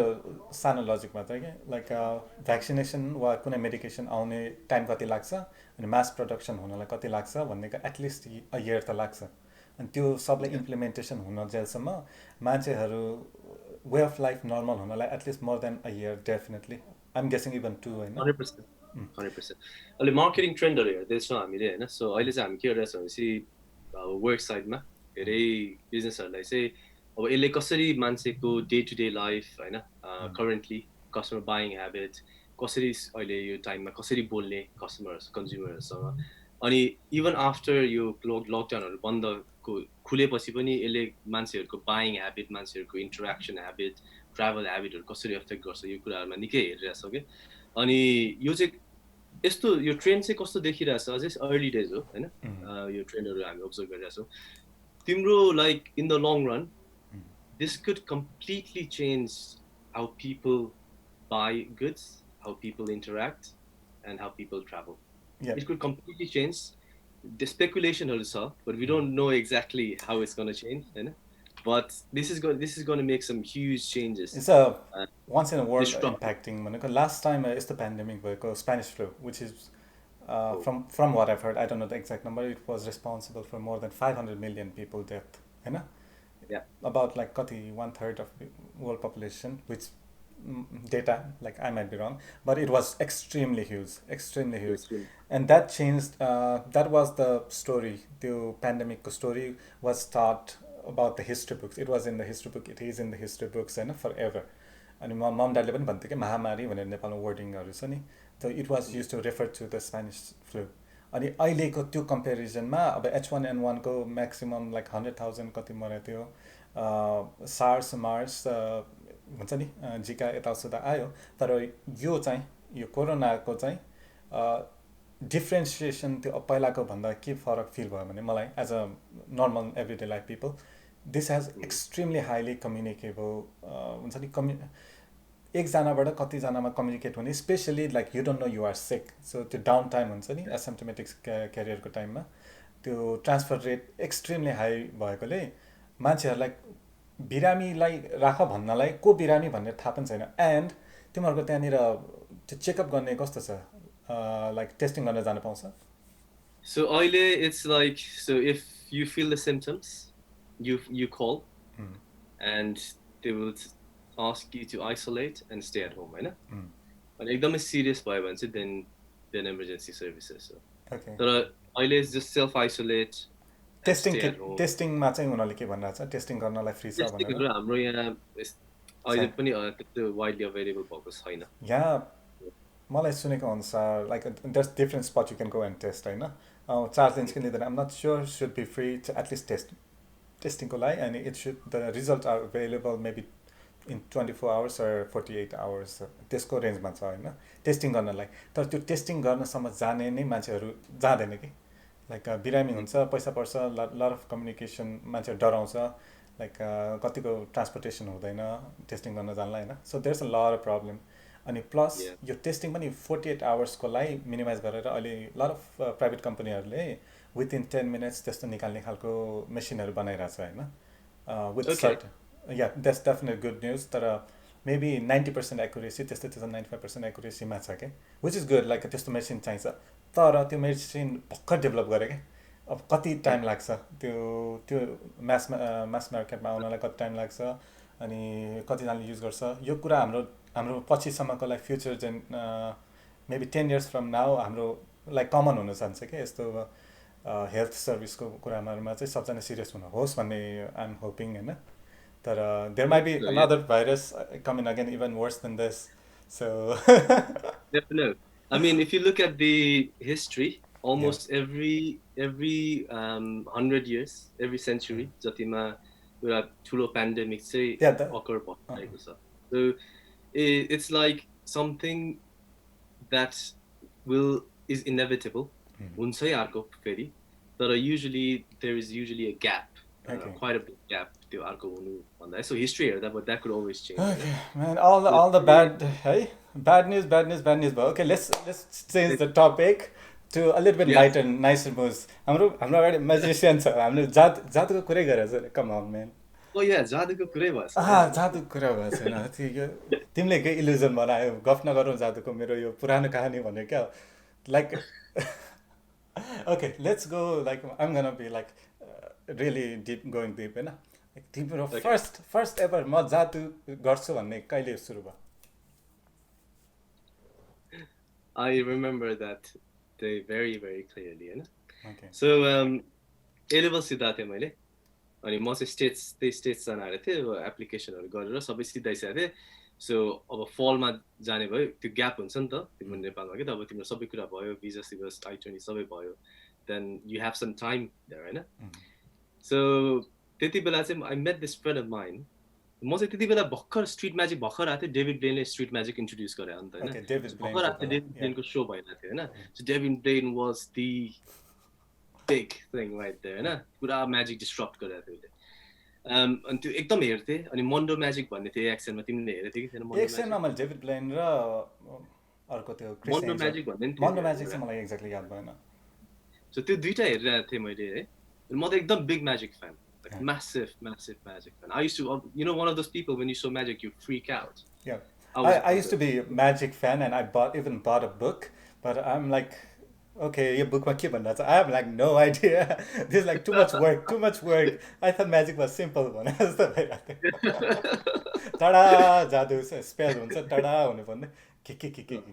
सानो लजिक मात्रै के लाइक भ्याक्सिनेसन वा कुनै मेडिकेसन आउने टाइम कति लाग्छ अनि मास प्रोडक्सन हुनलाई कति लाग्छ भन्नेको एटलिस्ट अ इयर त लाग्छ अनि त्यो सबलाई इम्प्लिमेन्टेसन हुन जेलसम्म मान्छेहरू वे अफ लाइफ नर्मल हुनलाई at least more than a year definitely आइम गेसिङ इभन 2 होइन 100%. 100%. अहिले मार्केटिङ ट्रेन्डहरू हेर्दैछौँ हामीले होइन सो अहिले चाहिँ हामी के गरिरहेछौँ भनेपछि वर्क साइडमा धेरै बिजनेसहरूलाई चाहिँ अब यसले कसरी मान्छेको डे टु डे लाइफ होइन करेन्टली कस्टमर बाइङ ह्याबिट कसरी अहिले यो टाइममा कसरी बोल्ने कन्ज्युमरहरूसँग अनि इभन आफ्टर यो लकडाउनहरू बन्दको खुलेपछि पनि यसले मान्छेहरूको बाइङ ह्याबिट मान्छेहरूको इन्टरेक्सन ह्याबिट ट्राभल ह्याबिटहरू कसरी एफेक्ट गर्छ यो कुराहरूमा निकै हेरिरहेछौँ कि अनि यो चाहिँ यस्तो यो ट्रेन्ड चाहिँ कस्तो देखिरहेछ अझै अर्ली डेज हो होइन यो ट्रेन्डहरू हामी अब्जर्भ गरिरहेछौँ तिम्रो like in the long run this could completely change how people buy goods, how people interact, and how people travel. Yeah. It could completely change. The speculation also, but we don't know exactly how it's going to change. You know? But this is going to make some huge changes. It's a once in a world impacting. Last time it's the pandemic, Spanish flu, which is from what I've heard, I don't know the exact number. It was responsible for more than 500 million people death. You know? Yeah. About like 1/3 of world population, which data like I might be wrong, but it was extremely huge. And that changed. That was the story. The pandemic story was taught about the history books. It was in the history book. It is in the history books and forever. And mom dadले पनि भन्थे के महामारी भनेर नेपालमा वर्डिङहरु छ नि. So it was used to refer to the Spanish flu. अनि अहिलेको त्यो कम्पेरिजनमा अब H1N1 को म्याक्सिमम लाइक 100,000 कति मरेको थियो सार्स मार्स हुन्छ नि जिका यताउता आयो तर यो चाहिँ यो कोरोनाको चाहिँ डिफ्रेन्सिएसन त्यो पहिलाको भन्दा के फरक फिल भयो भने मलाई as a normal everyday life people this has extremely highly communicable हुन्छ नि एकजनाबाट कतिजनामा कम्युनिकेट हुने especially like you don't know you are sick so त्यो डाउन टाइम हुन्छ नि एसिम्प्टोमेटिक्स क्यारियरको टाइममा त्यो ट्रान्सफर रेट एक्सट्रिमली हाई भएकोले मान्छेहरूलाई बिरामीलाई राख भन्नलाई को बिरामी भन्ने थाहा पनि छैन एन्ड तिमीहरूको त्यहाँनिर त्यो चेकअप गर्ने कस्तो छ लाइक टेस्टिङ गर्न जान पाउँछ सो अहिले it's like so if you feel the symptoms you call and they will ask you to isolate and stay at home होइन अनि एकदमै सिरियस भयो भने चाहिँ then emergency services so तर अहिले just self isolate टेस्टिङमा चाहिँ उनीहरूले के भनिरहेको छ टेस्टिङ गर्नलाई फ्री छ भनेर हाम्रो यहाँ अहिले पनि त्यस्तो वाइडली अवेलेबल भएको छैन यहाँ मलाई सुनेको अनुसार like there's different spot you can go and test होइन चार्ज लिन्छ कि लिँदैन I'm not sure should be free at least टेस्टिङको लागि अनि it should the result are available maybe in 24 hours or 48 hours त्यसको रेन्जमा छ होइन टेस्टिङ गर्नलाई तर त्यो टेस्टिङ गर्नसम्म जाने नै मान्छेहरू जाँदैन कि लाइक बिरामी हुन्छ पैसा पर्छ लट अफ कम्युनिकेसन मान्छे डराउँछ लाइक कतिको ट्रान्सपोर्टेसन हुँदैन टेस्टिङ गर्न जानलाई होइन so there's a lot of problem अनि प्लस Yeah. यो टेस्टिङ पनि 48 आवर्सकोलाई मिनिमाइज गरेर अहिले लट अफ प्राइभेट कम्पनीहरूले विथिन 10 मिनट्स त्यस्तो निकाल्ने खालको मेसिनहरू बनाइरहेछ होइन with Okay. Short yeah that's definite good news तर मेबी 90% एक्युरेसी त्यस्तै 95% एक्युरेसीमा छ क्या विच इज गुड लाइक त्यस्तो मेसिन चाहिन्छ तर त्यो मेसिन भर्खर डेभलप गरे क्या अब कति टाइम लाग्छ त्यो त्यो मास मार्केटमा आउनलाई कति टाइम लाग्छ अनि कतिजनाले युज गर्छ यो कुरा हाम्रो पछिसम्मको लागि future gen maybe 10 years from now हाम्रो लाइक कमन हुन जान्छ क्या यस्तो हेल्थ सर्भिसको कुरामा चाहिँ सबजना सिरियस हुन होस् भन्ने आइ एम होपिङ होइन तर there might be another virus coming again even worse than this so Definitely. I mean, if you look at the history, almost every 100 years, every century, jatima एउटा ठुलो pandemic चाहिँ occur भएको छ. So it's like something that is inevitable. हुन्छै अर्को फेरि तर usually there is usually a gap, quite a big gap त्यो अर्को हुनु भन्दा. So history हेर्दा but that could always change. Okay, man, all the bad news भयो. Okay, let's change the topic to a little bit lighter and nicer moves. हाम्रो अगाडि magician छ हामीले जादुको कुरै गरेछ कम अन म्यान. Oh yeah, जादुको कुरै भएछ. जादुको कुरा भएछ हैन. तिमीले के इल्युजन बनायो गफ नगरौँ जादुको मेरो यो पुरानो कहानी भन्यो क्या like okay, let's go like I'm gonna be like really going deep हैन. तिम्रो फर्स्ट एभर म जादु गर्छु भन्ने कहिले सुरु भयो? I remember that day very very clearly Hahn. Okay. So A-level सिधा थिएँ मैले अनि म चाहिँ स्टेट्स जान आएको थिएँ एप्लिकेसनहरू गरेर सबै सिधाइसकेको थिएँ. सो अब फलमा जाने भयो त्यो ग्याप हुन्छ नि त तिम्रो नेपालमा कि त अब तिम्रो सबै कुरा भयो भिजा सिभस I-20 सबै भयो then you have some time there हैन. सो त्यति बेला चाहिँ I met this friend of mine. म चाहिँ त्यति बेला भर्खर स्ट्रिट म्याजिक भर्खर आएको थियो. डेभिड ब्लेनले स्ट्रिट म्याजिक इन्ट्रोड्युस गरे अन्त हैन. भर्खर आएको थियो डेभिड ब्लेनको सो भइरहेको थियो हैन. So David Blaine was the big thing right there हैन. पुरा म्याजिक डिस्ट्रप्ट गरिरहेको थियो. अनि त्यो एकदम हेर्थे अनि मोन्डो म्याजिक भन्ने थियो एक्सनमा तिमीले हेरेथ्यौ कि थिएन? मोन्डो एक्सनमा मैले डेभिड ब्लेन र अर्को त्यो मोन्डो म्याजिक भन्ने नि मोन्डो म्याजिक चाहिँ मलाई एक्ज्याक्टली याद भएन. सो त्यो दुईटा हेरिरहेको थिएँ मैले है. म त एकदम big magic fan. Like massive magic fan. I used to, one of those people when you saw magic, you freak out. Yeah, I used to be a magic fan, and I even bought a book. But I'm like, okay, your book ma ke bhanna cha? I have like no idea. This is like too much work. I thought magic was simple. भने जस्तो भइरहेको. टाडा जादु spell हुन्छ टाडा हुने भन्ने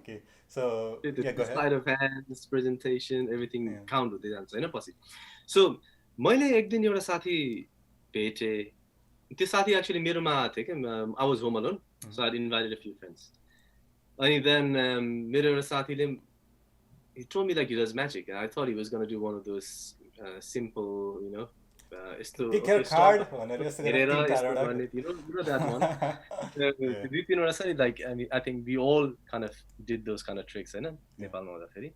के. So yeah, go ahead. Sleight of hands, presentation, everything count हुँदै जान्छ हैन पछि. So मैले एक दिन एउटा साथी भेटेँ. त्यो साथी एक्चुअली मेरोमा आएको थियो कि I was home alone, so I invited a few friends. अनि then मेरो एउटा साथीले he told me like he does magic and I thought he was going to do one of those simple, यस्तो pick your card भनेर यस्तो you know that one. दुई तीनवटा छ नि like I mean I think we all kind of did those kind of tricks हैन नेपालमा हुँदाखेरि.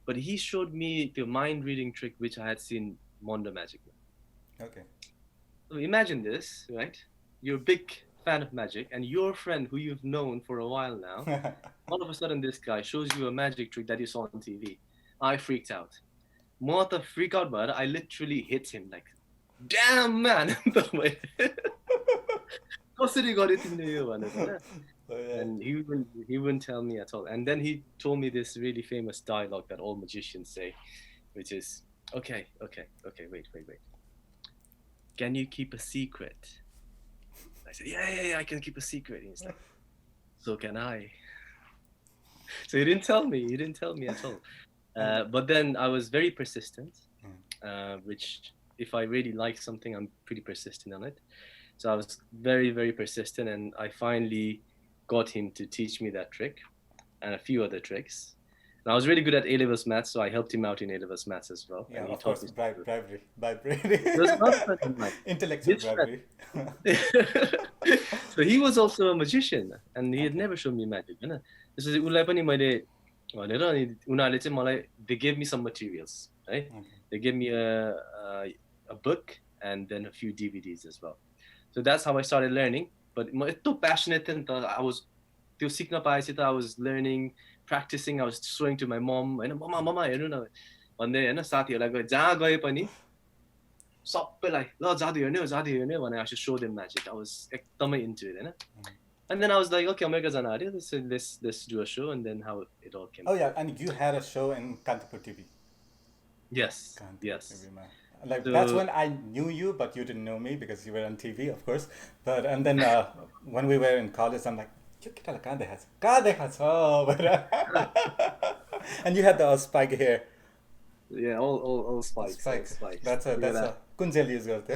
But he showed me the mind reading trick which I had seen Mondo Magic. Okay. So imagine this, right? You're a big fan of magic, and your friend who you've known for a while now, all of a sudden this guy shows you a magic trick that you saw on TV. I freaked out. More the freak out, but I literally hit him like, damn man! And he wouldn't tell me at all. And then he told me this really famous dialogue that all magicians say, which is, okay, wait. Can you keep a secret? I said, yeah, I can keep a secret. And he's like, so can I. So he didn't tell me at all. But then I was very persistent, which if I really like something, I'm pretty persistent on it. So I was very, very persistent, and I finally got him to teach me that trick and a few other tricks. And I was really good at A-levels maths, so I helped him out in A-levels maths as well. Yeah, and he of course, bribery. Intellectual bribery. So he was also a magician, and he had never shown me magic. This is they gave me some materials, right? they gave me a book and then a few DVDs as well. So that's how I started learning. But म यस्तो passionate थिएँ नि त, I was त्यो सिक्न पाएपछि त I was learning, practicing, I was showing to my mom, हैन ममा ममा हेर्नु न भन्दै हैन साथीहरूलाई गए जहाँ गए पनि सबैलाई ल जादु हेर्ने भने I should show them magic. I was एकदमै into it, Hahn. And then I was like, okay, America जान आर्यो, let's do a show, and then how it all came. Oh yeah, and you had a show in Kantipur TV. Yes, Kantipur yes. TV, man. Like that's when I knew you, but you didn't know me because you were on TV, of course. But and then when we were in college, I'm like, "Yo, केटालाई कहाँ देखा छ?" And you had the spike hair. Yeah, all spikes. All spikes. That's a कुन gel use गर्थ्यो?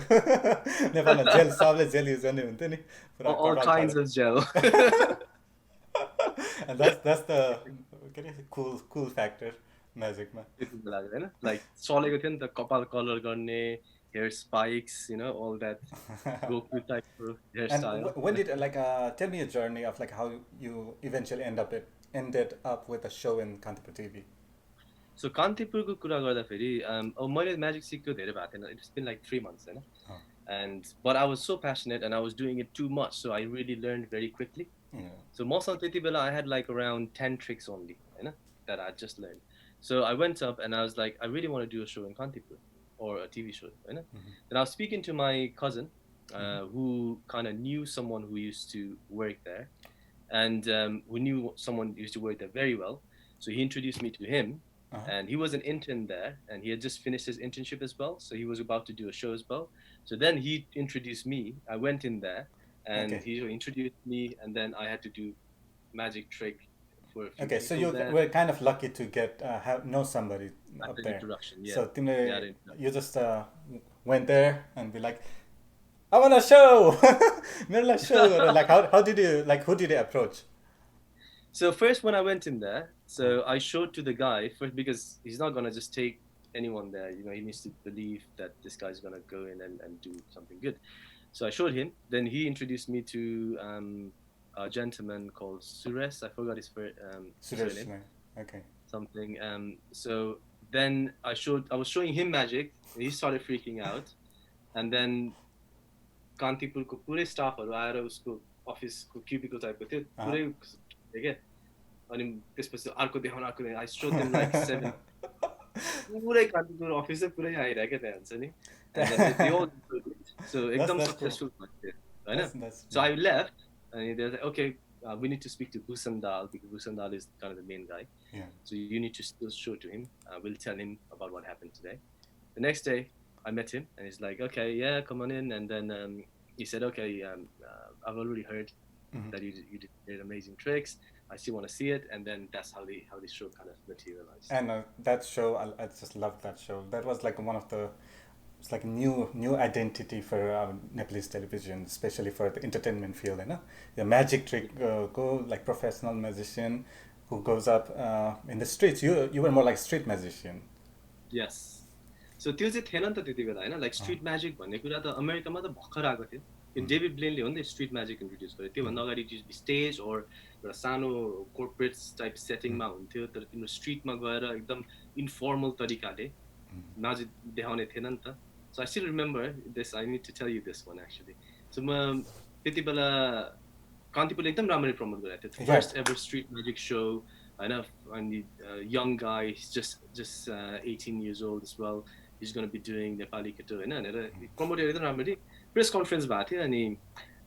नेपालमा jail सबले gel use गर्ने हुन्थ्यो नि. All kinds of gel. And that's the cool factor magic ma. Like चलेको थियो नि त कपाल कलर गर्ने, hair spikes, you know, all that Goku type of hairstyle. And when did tell me a journey of like how you eventually ended up with a show in Kantipur TV. So Kantipurको कुरा गर्दाखेरि मैले magic सिक्नु धेरै भएको थिएन. It's been like 3 months, Hahn. But I was so passionate and I was doing it too much, so I really learned very quickly. So मसँग त्यति बेला I had like around 10 tricks only, Hahn, that I just learned. So I went up and I was like, I really want to do a show in Kantipur or a TV show, Hahn. Then I was speaking to my cousin who kind of knew someone who used to work there and who knew someone who used to work there very well. So he introduced me to him. And he was an intern there, and he had just finished his internship as well. So he was about to do a show as well. So then he introduced me. I went in there, and he introduced me, and then I had to do magic trick for a few people. So you were kind of lucky to get know somebody up there. Yeah. So you just went there and be like, I want a show. show. Like how did you who did you approach? So first when I went in there, so I showed to the guy first because he's not gonna just take anyone there. You know, he needs to believe that this guy's gonna go in and do something good. So I showed him. Then he introduced me to a gentleman called Suresh. I forgot his surname. Okay. Something. So then I was showing him magic. He started freaking out, and then Kantipurko पुरै स्टाफहरु आएर उसको अफिसको cubical टाइपको थियो पुरै के अनि त्यसपछि अर्को देखाउन I showed them like 7 पुरै कान्तिपुर अफिस चाहिँ पुरै आइरहेको त्यहाँ हुन्छ नि they all so एकदम successful भयो हैन. So I left and they were like, okay, we need to speak to Bhusan Dal because Bhusan Dal is kind of the main guy. So you need to still show to him. We'll tell him about what happened today. The next day I met him and he's like, okay, yeah, come on in. And then he said, okay, I've already heard that you did amazing tricks. I still want to see it, and then that's how the show kind of materialized. And that show, I just loved that show. That was like one of the, it's like a new identity for Nepalese television, especially for the entertainment field, you know? The magic trick like professional magician who goes up in the streets. You were more like street magician. Yes. So त्यो चाहिँ थिएन नि त त्यति बेला हैन, like street magic भन्ने कुरा त अमेरिकामा त भर्खर आएको थियो. डेभिड ब्लेनले हो नि स्ट्रिट म्याजिक इन्ट्रोड्युस गर्यो. त्योभन्दा अगाडि स्टेज और एउटा सानो कोर्पोरेट टाइप सेटिङमा हुन्थ्यो, तर तिम्रो स्ट्रिटमा गएर एकदम इन्फर्मल तरिकाले म्याजिक देखाउने थिएन नि त. So I still remember this. I need to tell you this one actually. So म त्यति बेला कान्तिपुरले एकदम राम्ररी प्रमोट गरेको थियो. First ever street magic so हैन. अनि यङ गाई, just 18 years old as well. He's going to be doing Nepali keto हैन भनेर प्रमोट गरेको एकदम राम्ररी. Press conference भएको थियो अनि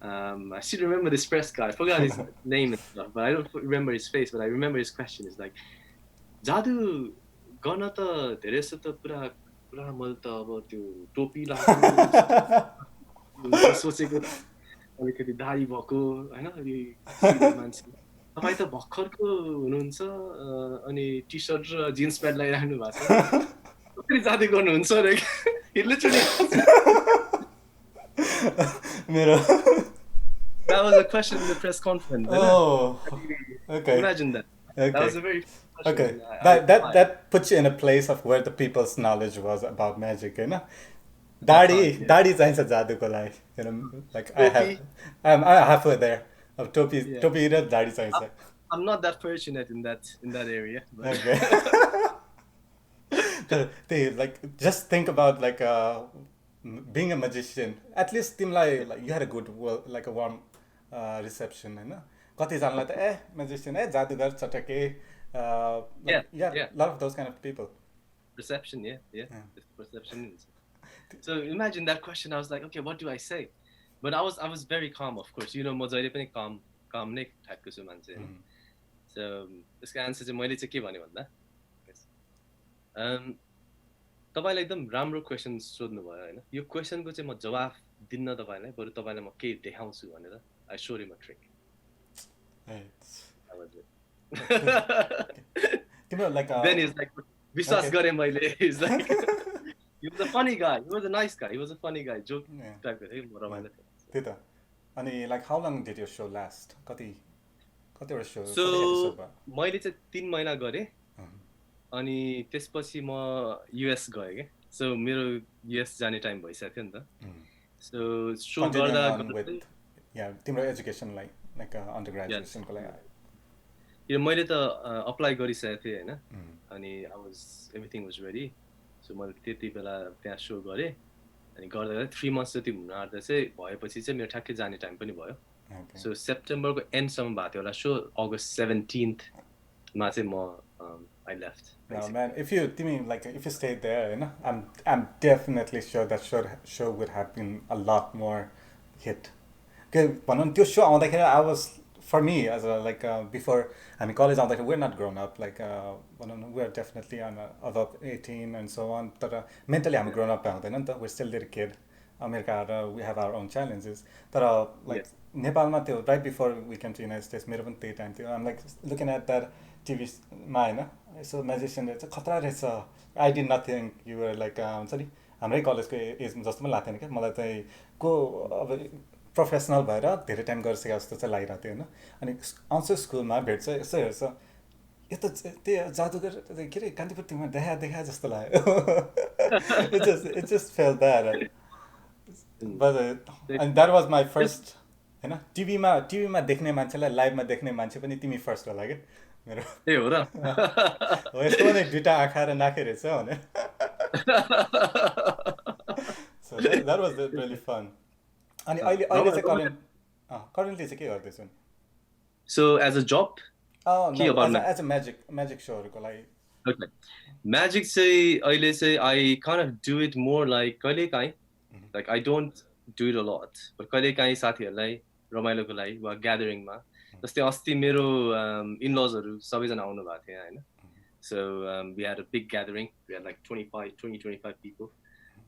I still remember this press guy. I forgot his name and stuff, but I don't remember his face. But I remember his question is like, जादु गर्न त धेरै जस्तो त पुरा मैले त अब त्यो टोपी लगाएको सोचेको अलिकति दाढी भएको हैन अनि मान्छे तपाईँ त भर्खरको हुनुहुन्छ अनि टी सर्ट र जिन्स प्यान्ट लगाइराख्नु भएको छ कसरी जादु गर्नुहुन्छ रे. He literally that was a question in the press conference. Oh, okay. Imagine that. Okay. That was a very okay. That puts you in a place of where the people's knowledge was about magic, you know. Dadi चाहिन्छ जादुको लागि, you know, like I'm halfway there. Of topi र दाढी चाहिन्छ. I'm not that fortunate in that area. But. Okay. they like just think about like being a magician. At least तिमीलाई like you had a good like a warm reception हैन कतिजनालाई त magician जादुगर चटके Yeah, like yeah yeah. a lot of those kind of people. Perception, yeah. Yeah. It's perception. So imagine that question. I was like, okay, what do I say? But I was very calm, of course. You know, म जहिले पनि calm नै टाइपको छु मान्छे हैन. So त्यसको answer चाहिँ मैले चाहिँ के भने भन्दा तपाईलाई एकदम राम्रो क्वेशन सोध्नु भयो हैन. यो क्वेशनको चाहिँ म जवाफ दिन्न तपाईलाई, बरु तपाईलाई म के देखाउँछु भनेर I showed him a trick. That was it. Like then he's like, Viswas gare मैले. He's like, he was a funny guy. He was a nice guy. He was a funny guy. Joke type of thing. त्यही त अनि like how long did your show last? कतिवटा show? So मैले चाहिँ 3 महिना गरे. अनि त्यसपछि म US गए के. So मेरो US जाने टाइम भइसक्यो नि त. So show गर्दा yeah तिम्रो education like undergraduation को लागि यो मैले त अप्लाई गरिसकेको थिएँ हैन. अनि everything was ready. So मैले त्यति बेला त्यहाँ शो गरे अनि गर्दा 3 months जति हुन आँट्दा चाहिँ भएपछि चाहिँ मेरो ठ्याक्कै जाने टाइम पनि भयो. So सेप्टेम्बरको एन्ड सम्म भएको थियो होला शो. August 17th मा चाहिँ म I left. No man, if you stayed there, you know, I'm definitely sure that show would have been a lot more hit. Okay, भनौँ त्यो show आउँदाखेरि I was for me as a like before I mean college आउँदाखेरि we're not grown up like we're definitely above 18 and so on. तर mentally हामी grown up हुँदैन नि त. We're still little kid. America we have our own challenges. तर like नेपालमा त्यो right before we came to United States मेरो पनि त्यही टाइम थियो. I'm like looking at that TV मा हैन यसो म्याजिसियन रहेछ खतरा रहेछ. I did not think you were like हुन्छ नि हाम्रै कलेजको एज जस्तो पनि लाग्थेन क्या मलाई चाहिँ को अब प्रोफेसनल भएर धेरै टाइम गरिसकेको जस्तो चाहिँ लागिरहेको थियो होइन. अनि आउँछ स्कुलमा भेट्छ यसो हेर्छ यो त त्यही जादुगर के अरे कान्तिपुर टिभीमा देखा जस्तो लाग्यो. It just felt bad. But and that was my first हैन टिभीमा देख्ने मान्छेलाई लाइभमा देख्ने मान्छे पनि तिमी फर्स्ट होला के मेरो ए हो र हो यस्तो पनि दुईटा आँखा र नाकै रहेछ भने. So that was really fun. अनि अहिले चाहिँ currently चाहिँ के गर्दैछौ? So as a job? Oh no, as a magic showहरुको लागि. Okay. Magic चाहिँ अहिले चाहिँ I kind of do it more like कहिलेकाहीँ like I don't do it a lot. But कहिलेकाहीँ साथीहरुलाई रमाइलोको लागि वा ग्यादरिङमा जस्तै अस्ति मेरो in-lawsहरु सबैजना आउनु भएको थियो हैन. So we had a big gathering. We had like 25 people.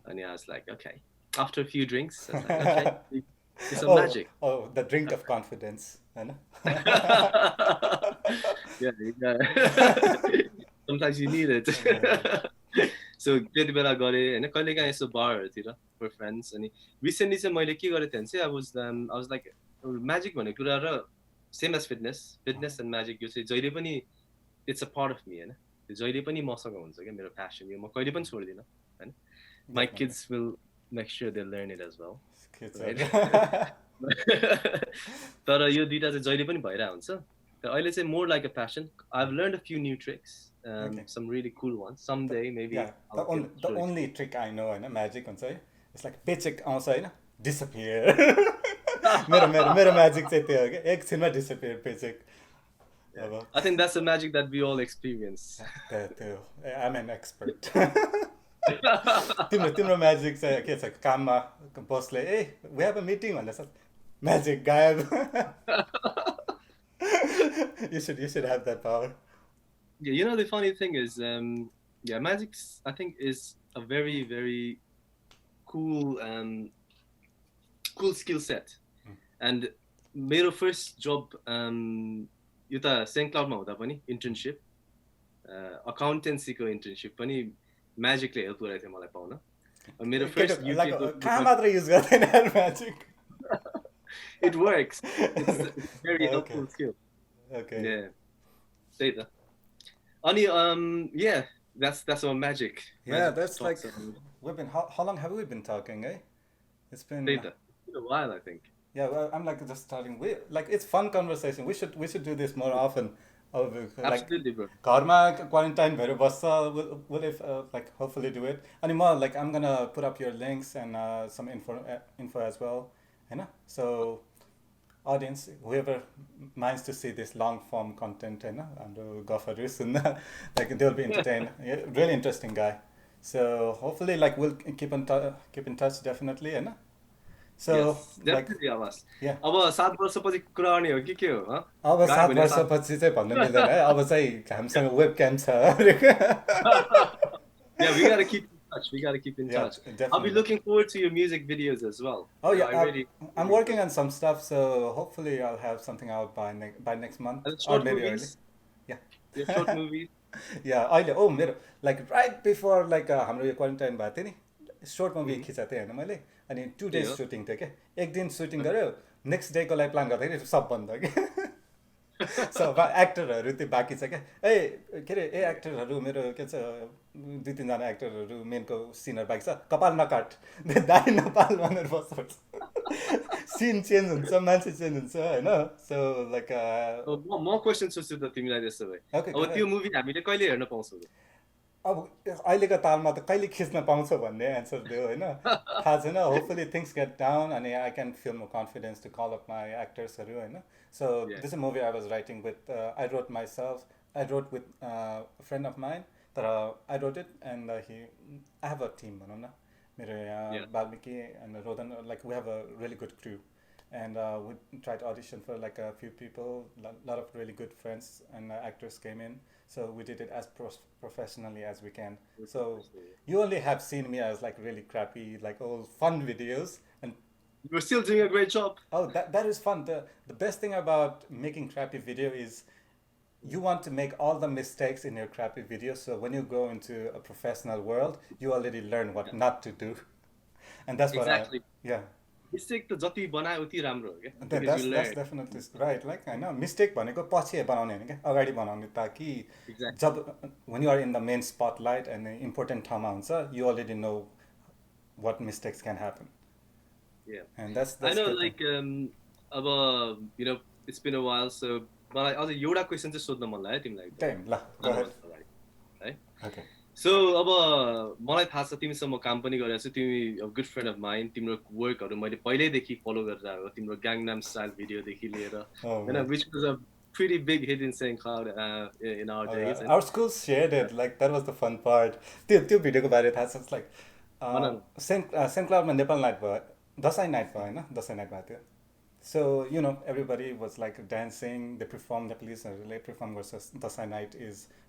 And I was like, okay. After a few drinks, I was like, okay, it's some magic. Oh, the drink of confidence. Yeah. Sometimes you need it. So त्यति बेला गरे हैन कहिलेकाहीँ यसो बारहरुतिर for friends. अनि recently चाहिँ मैले के गरे थिएँ चाहिँ I was like magic भन्ने कुरा र same as fitness and magic यो चाहिँ जहिले पनि it's a part of me हैन. त्यो जहिले पनि मसँग हुन्छ के मेरो passion यो म कहिले पनि छोड्दिन हैन. My kids will make sure they learn it as well. तर यो दुईटा चाहिँ जहिले पनि भइरा हुन्छ. तर अहिले चाहिँ more like a passion. I've learned a few new tricks. Some really cool ones. Someday maybe. Yeah. The only trick I know Hahn magic हुन्छ है. It's like paycheck आउँछ हैन disappear. मेरो magic चाहिँ त्यो हो के एकछिनमा disappear paycheck. Yeah. I think that's the magic that we all experience. I'm an expert. तिम्रो magic चाहिँ के छ काममा बसले we have a meeting भनेर magic गायब. You should have that power. Yeah, you know the funny thing is magic I think is a very very cool skill set. And मेरो first job यो त saint क्लाउडमा हुँदा पनि internship accountancy को internship पनि magicले help गरेको थियो मलाई पाउन. मेरो first कहाँ मात्र युज गर्दैन magic. It works. It's a very helpful skill. Okay. Yeah. Say that. Ani yeah, that's our magic. Yeah, that's like we've been how long have we been talking, eh? It's been a while, I think. Yeah, well, I'm like just starting. Like it's fun conversation. We should do this more often. अब like Absolutely, bro. घरमा quarantine भएर बस्छ, will if like hopefully do it. अनि म like I'm gonna put up your links and some info as well, Hahn? So audience, whoever minds to see this long form content, हैन, हाम्रो गफहरू सुन्न, like they'll be entertained. Yeah, really interesting guy. So hopefully like we'll keep in touch definitely, Hahn? So Yes, like definitely, Abbas. yeah. अब 7 वर्षपछि कुरा गर्ने हो कि के हो ह? अब गयो 7 भने 7 वर्षपछि चाहिँ भन्नु मिल्दैन है, अब चाहिँ हामीसँग वेबक्याम छ. Yeah, we gotta keep in touch. We gotta keep in Yeah, touch. I'll be definitely. looking forward to your music videos as well. Oh You know, yeah, I really, I'm really working enjoy. on some stuff, so hopefully I'll have something out by next month And or short maybe early. movies, Yeah. your short movies. Yeah, अहिले मेरो like right before like हाम्रो यो quarantine भएको थियो नि, shirt movie खिचाएको थिएँ होइन मैले. अनि 2 त्यही days हो. सुटिङ थियो क्या, एक दिन सुटिङ गऱ्यो, नेक्स्ट डेको लागि प्लान गर्दाखेरि सब बन्द क्या. सो एक्टरहरू त्यो बाँकी छ क्या, के अरे एक्टरहरू मेरो के छ 2-3जना एक्टरहरू मेनको सिनहरू बाँकी छ, कपाल नकाट दाइ नेपाल भनेर बस्नुपर्छ. सिन चेन्ज हुन्छ, मान्छे चेन्ज हुन्छ होइन. सो लाइक म क्वेसन सोध्छु त तिमीलाई त्यसो भए. ओके अब त्यो मुभी हामीले कहिले हेर्न पाउँछौ? अब अहिलेको तालमा त कहिले खिच्न पाउँछ भन्ने एन्सर दियो होइन, थाहा छैन. होपफुली थिङ्स गेट डाउन अनि I can feel more confidence to call up my एक्टर्सहरू होइन. So Yeah. this is a movie I was writing with. I wrote myself. I wrote with a friend of mine. That I wrote it, and I have a team, मेरो Yeah. Balmiki and Rodan. Like we have a really good crew, and we tried to audition for like a few people. A lot of really good friends and actors came in. So we did it as professionally as we can. So you only have seen me as like really crappy, like old fun videos, and You're still doing a great job. oh, that is fun. The best thing about making crappy video is you want to make all the mistakes in your crappy video. So when you go into a professional world, you already learn what not to do, and that's what Exactly. yeah. Mistake त जति बनायो उति राम्रो हो क्या. That's Because you that's learn. definitely right. Like I know mistake भनेको पछि बनाउने होइन क्या, अगाडि बनाउने, ताकि Exactly. जब when you are in the main spotlight and important ठाउँमा हुन्छ, you already know what mistakes can happen. Yeah. And that's I know, good like, thing. अब you know, it's been a while, so मलाई अझ एउटा question चाहिँ सोध्न मन लाग्यो तिमीलाई. Damn, la, go ahead. है. Okay. So अब मलाई थाहा छ तिमीसँग म काम पनि गरिरहेको छु. तिमी a good friend of mine. तिम्रो वर्कहरू मैले पहिल्यैदेखि फलो गरेर आएको. तिम्रो गाङ्नाम स्टाइल भिडियोदेखि लिएर होइन, which was a pretty big hit in SoundCloud in our days. Our school shared it. Like that was the fun part. त्यो भिडियोको बारे थाहा छ. It's like सेन्ट क्लाउडमा नेपाल नाइट भयो, दसैँ नाइट भयो होइन, दसैँ नाइट भएको थियो. So you know everybody was like dancing, they perform, Nepalese perform versus Dashain night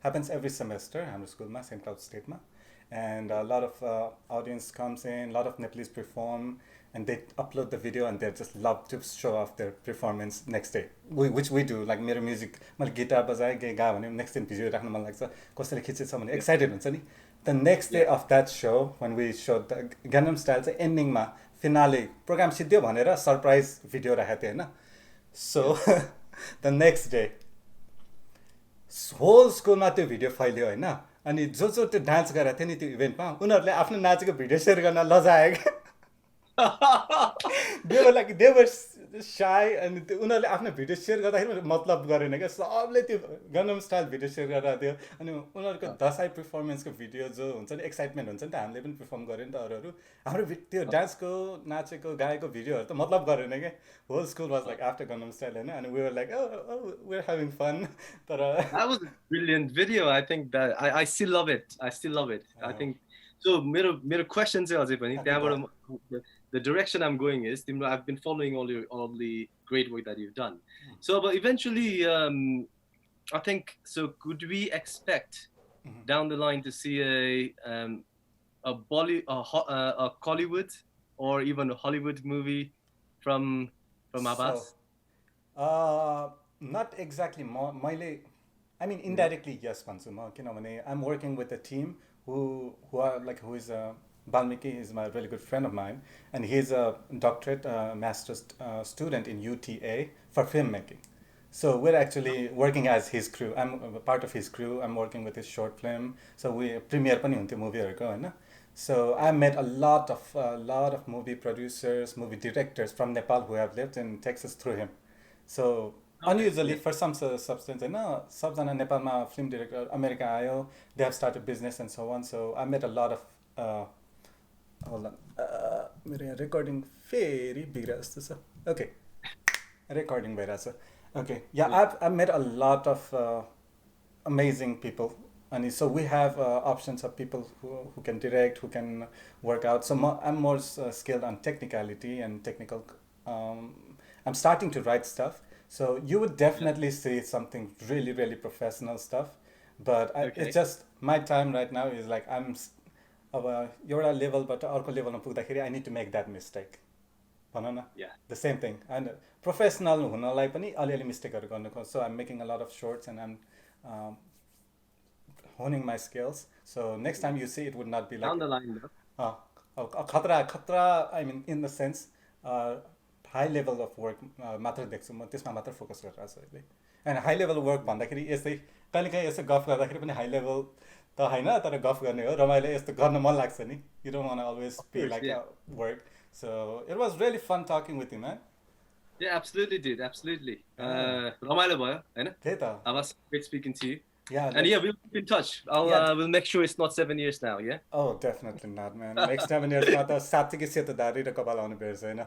happens every semester हाम्रो स्कुलमा, सेन्ट क्लाउड स्टेटमा. And a lot of audience comes in, a lot of Nepalese perform, and they upload the video and they just love to show off their performance next day, which we do. Like मेरो music मैले guitar बजाएँ, गाएँ भने next दिन video राख्न मन लाग्छ, कसैले खिचेछ भने एक्साइटेड हुन्छ नि. The next day of that show, when we showed the Gangnam Style चाहिँ एन्डिङमा फिनाले प्रोग्राम सिद्धियो भनेर सरप्राइज भिडियो राखेको थियो होइन. So the next day whole स्कुलमा त्यो भिडियो फैल्यो होइन. अनि जो त्यो डान्स गरेको थियो नि त्यो इभेन्टमा, उनीहरूले आफ्नो नाचेको भिडियो सेयर गर्न लजायो क्या. they were shy, अनि उनीहरूले आफ्नो भिडियो सेयर गर्दाखेरि मतलब गरेन क्या. सबले त्यो गन्नम स्टाइल भिडियो सेयर गरेर थियो. अनि उनीहरूको दसैँ पर्फर्मेन्सको भिडियो जो हुन्छ नि, एक्साइटमेन्ट हुन्छ नि त, हामीले पनि पर्फर्म गऱ्यो नि त अरूहरू. हाम्रो त्यो डान्सको नाचेको गाएको भिडियोहरू त मतलब गरेन क्या. Whole school was like after Gangnam style होइन. अनि we were like we're having fun. तर That was a brilliant video. I think that I still love it. I still love it. I think so. मेरो question चाहिँ अझै पनि त्यहाँबाट the direction I'm going is, I've been following all the great work that you've done. So but eventually I think so could we expect down the line to see a Collywood or even a Hollywood movie from Abhash? Not exactly. I mean indirectly yes भन्छु म, किनभने I'm working with a team who is Balmiki is my really good friend of mine, and he's a doctorate master's student in UTA for filmmaking. So we're actually working as his crew. I'm a part of his crew. I'm working with his short film. So we premiere पनि हुन्थ्यो मुभीहरूको होइन. So I met a lot of movie producers, movie directors from Nepal who have lived in Texas through him. So unusually Yeah. for some substance, होइन सबजना नेपालमा film director America आयो, they have started business and so on. So I met a lot of hold on, मेरो यहाँ recording फेरि बिग्रे जस्तो छ. Okay, recording भइरहेछ. Okay, yeah, Yeah. I've met a lot of amazing people. And so we have options of people who can direct, who can work out. So I'm more skilled on technicality and technical. I'm starting to write stuff. So you would definitely see something really, really professional stuff. But Okay. it's just my time right now is like अब एउटा लेभलबाट अर्को लेभलमा पुग्दाखेरि I need to make that mistake. भन न. Yeah. The same thing. And professional हुनलाई पनि अलिअलि मिस्टेकहरू गर्नु खोज्छु. So I'm making a lot of shorts and I'm honing my skills. So next time you see, it would not be like Down the line, though. खतरा, I mean, in the sense high level of work मात्र देख्छु म, त्यसमा मात्र focus गरिरहेको छु अहिले. And high level work भन्दाखेरि यस्तै कहिलेकाहीँ यसो गफ गर्दाखेरि पनि high level त होइन, तर गफ गर्ने हो, रमाइलो यस्तो गर्न मन लाग्छ नि. You don't want to always be course, like yeah. work. So it was really fun talking with you, man. Yeah, absolutely, dude. Absolutely. Ramailo bhayo, हैन? त्यही त. Abhash, great speaking to you. Yeah. And yeah, we'll keep in touch. We'll make sure it's not 7 years now, yeah? Oh, definitely not, man. Next 7 years मा त साँच्चीकै सेतो दाह्री र कपाल आउनु पर्छ हैन.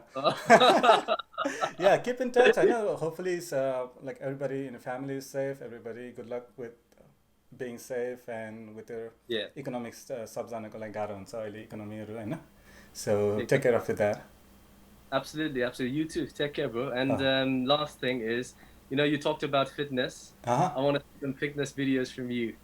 Yeah, keep in touch. I know hopefully it's, like everybody in the family is safe. Everybody, good luck with being safe and with their economics. सबजनाको लागि गाह्रो हुन्छ अहिले इकोनोमीहरु हैन. So take care of that. Absolutely, absolutely. You too. Take care, bro. And last thing is, you know, you talked about fitness. I want to see some fitness videos from you,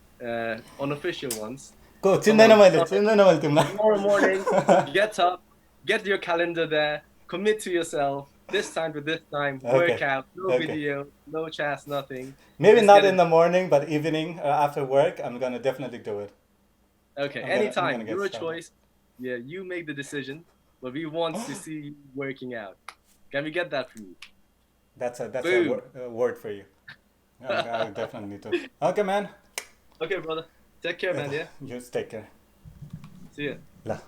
unofficial ones. Go, चिन्दैन मैले तिमीलाई. Tomorrow morning, get up, get your calendar there, commit to yourself. This time to this time, work out, no video, no chats, nothing. Maybe not in the morning, but evening after work, I'm gonna definitely do it. Okay, anytime, your choice. Yeah, you make the decision, but we want to see you working out. Can we get that from you? That's a word for you. I definitely need to. Okay, man. Okay, brother. Take care, man. Yeah. Just take care. See ya. La.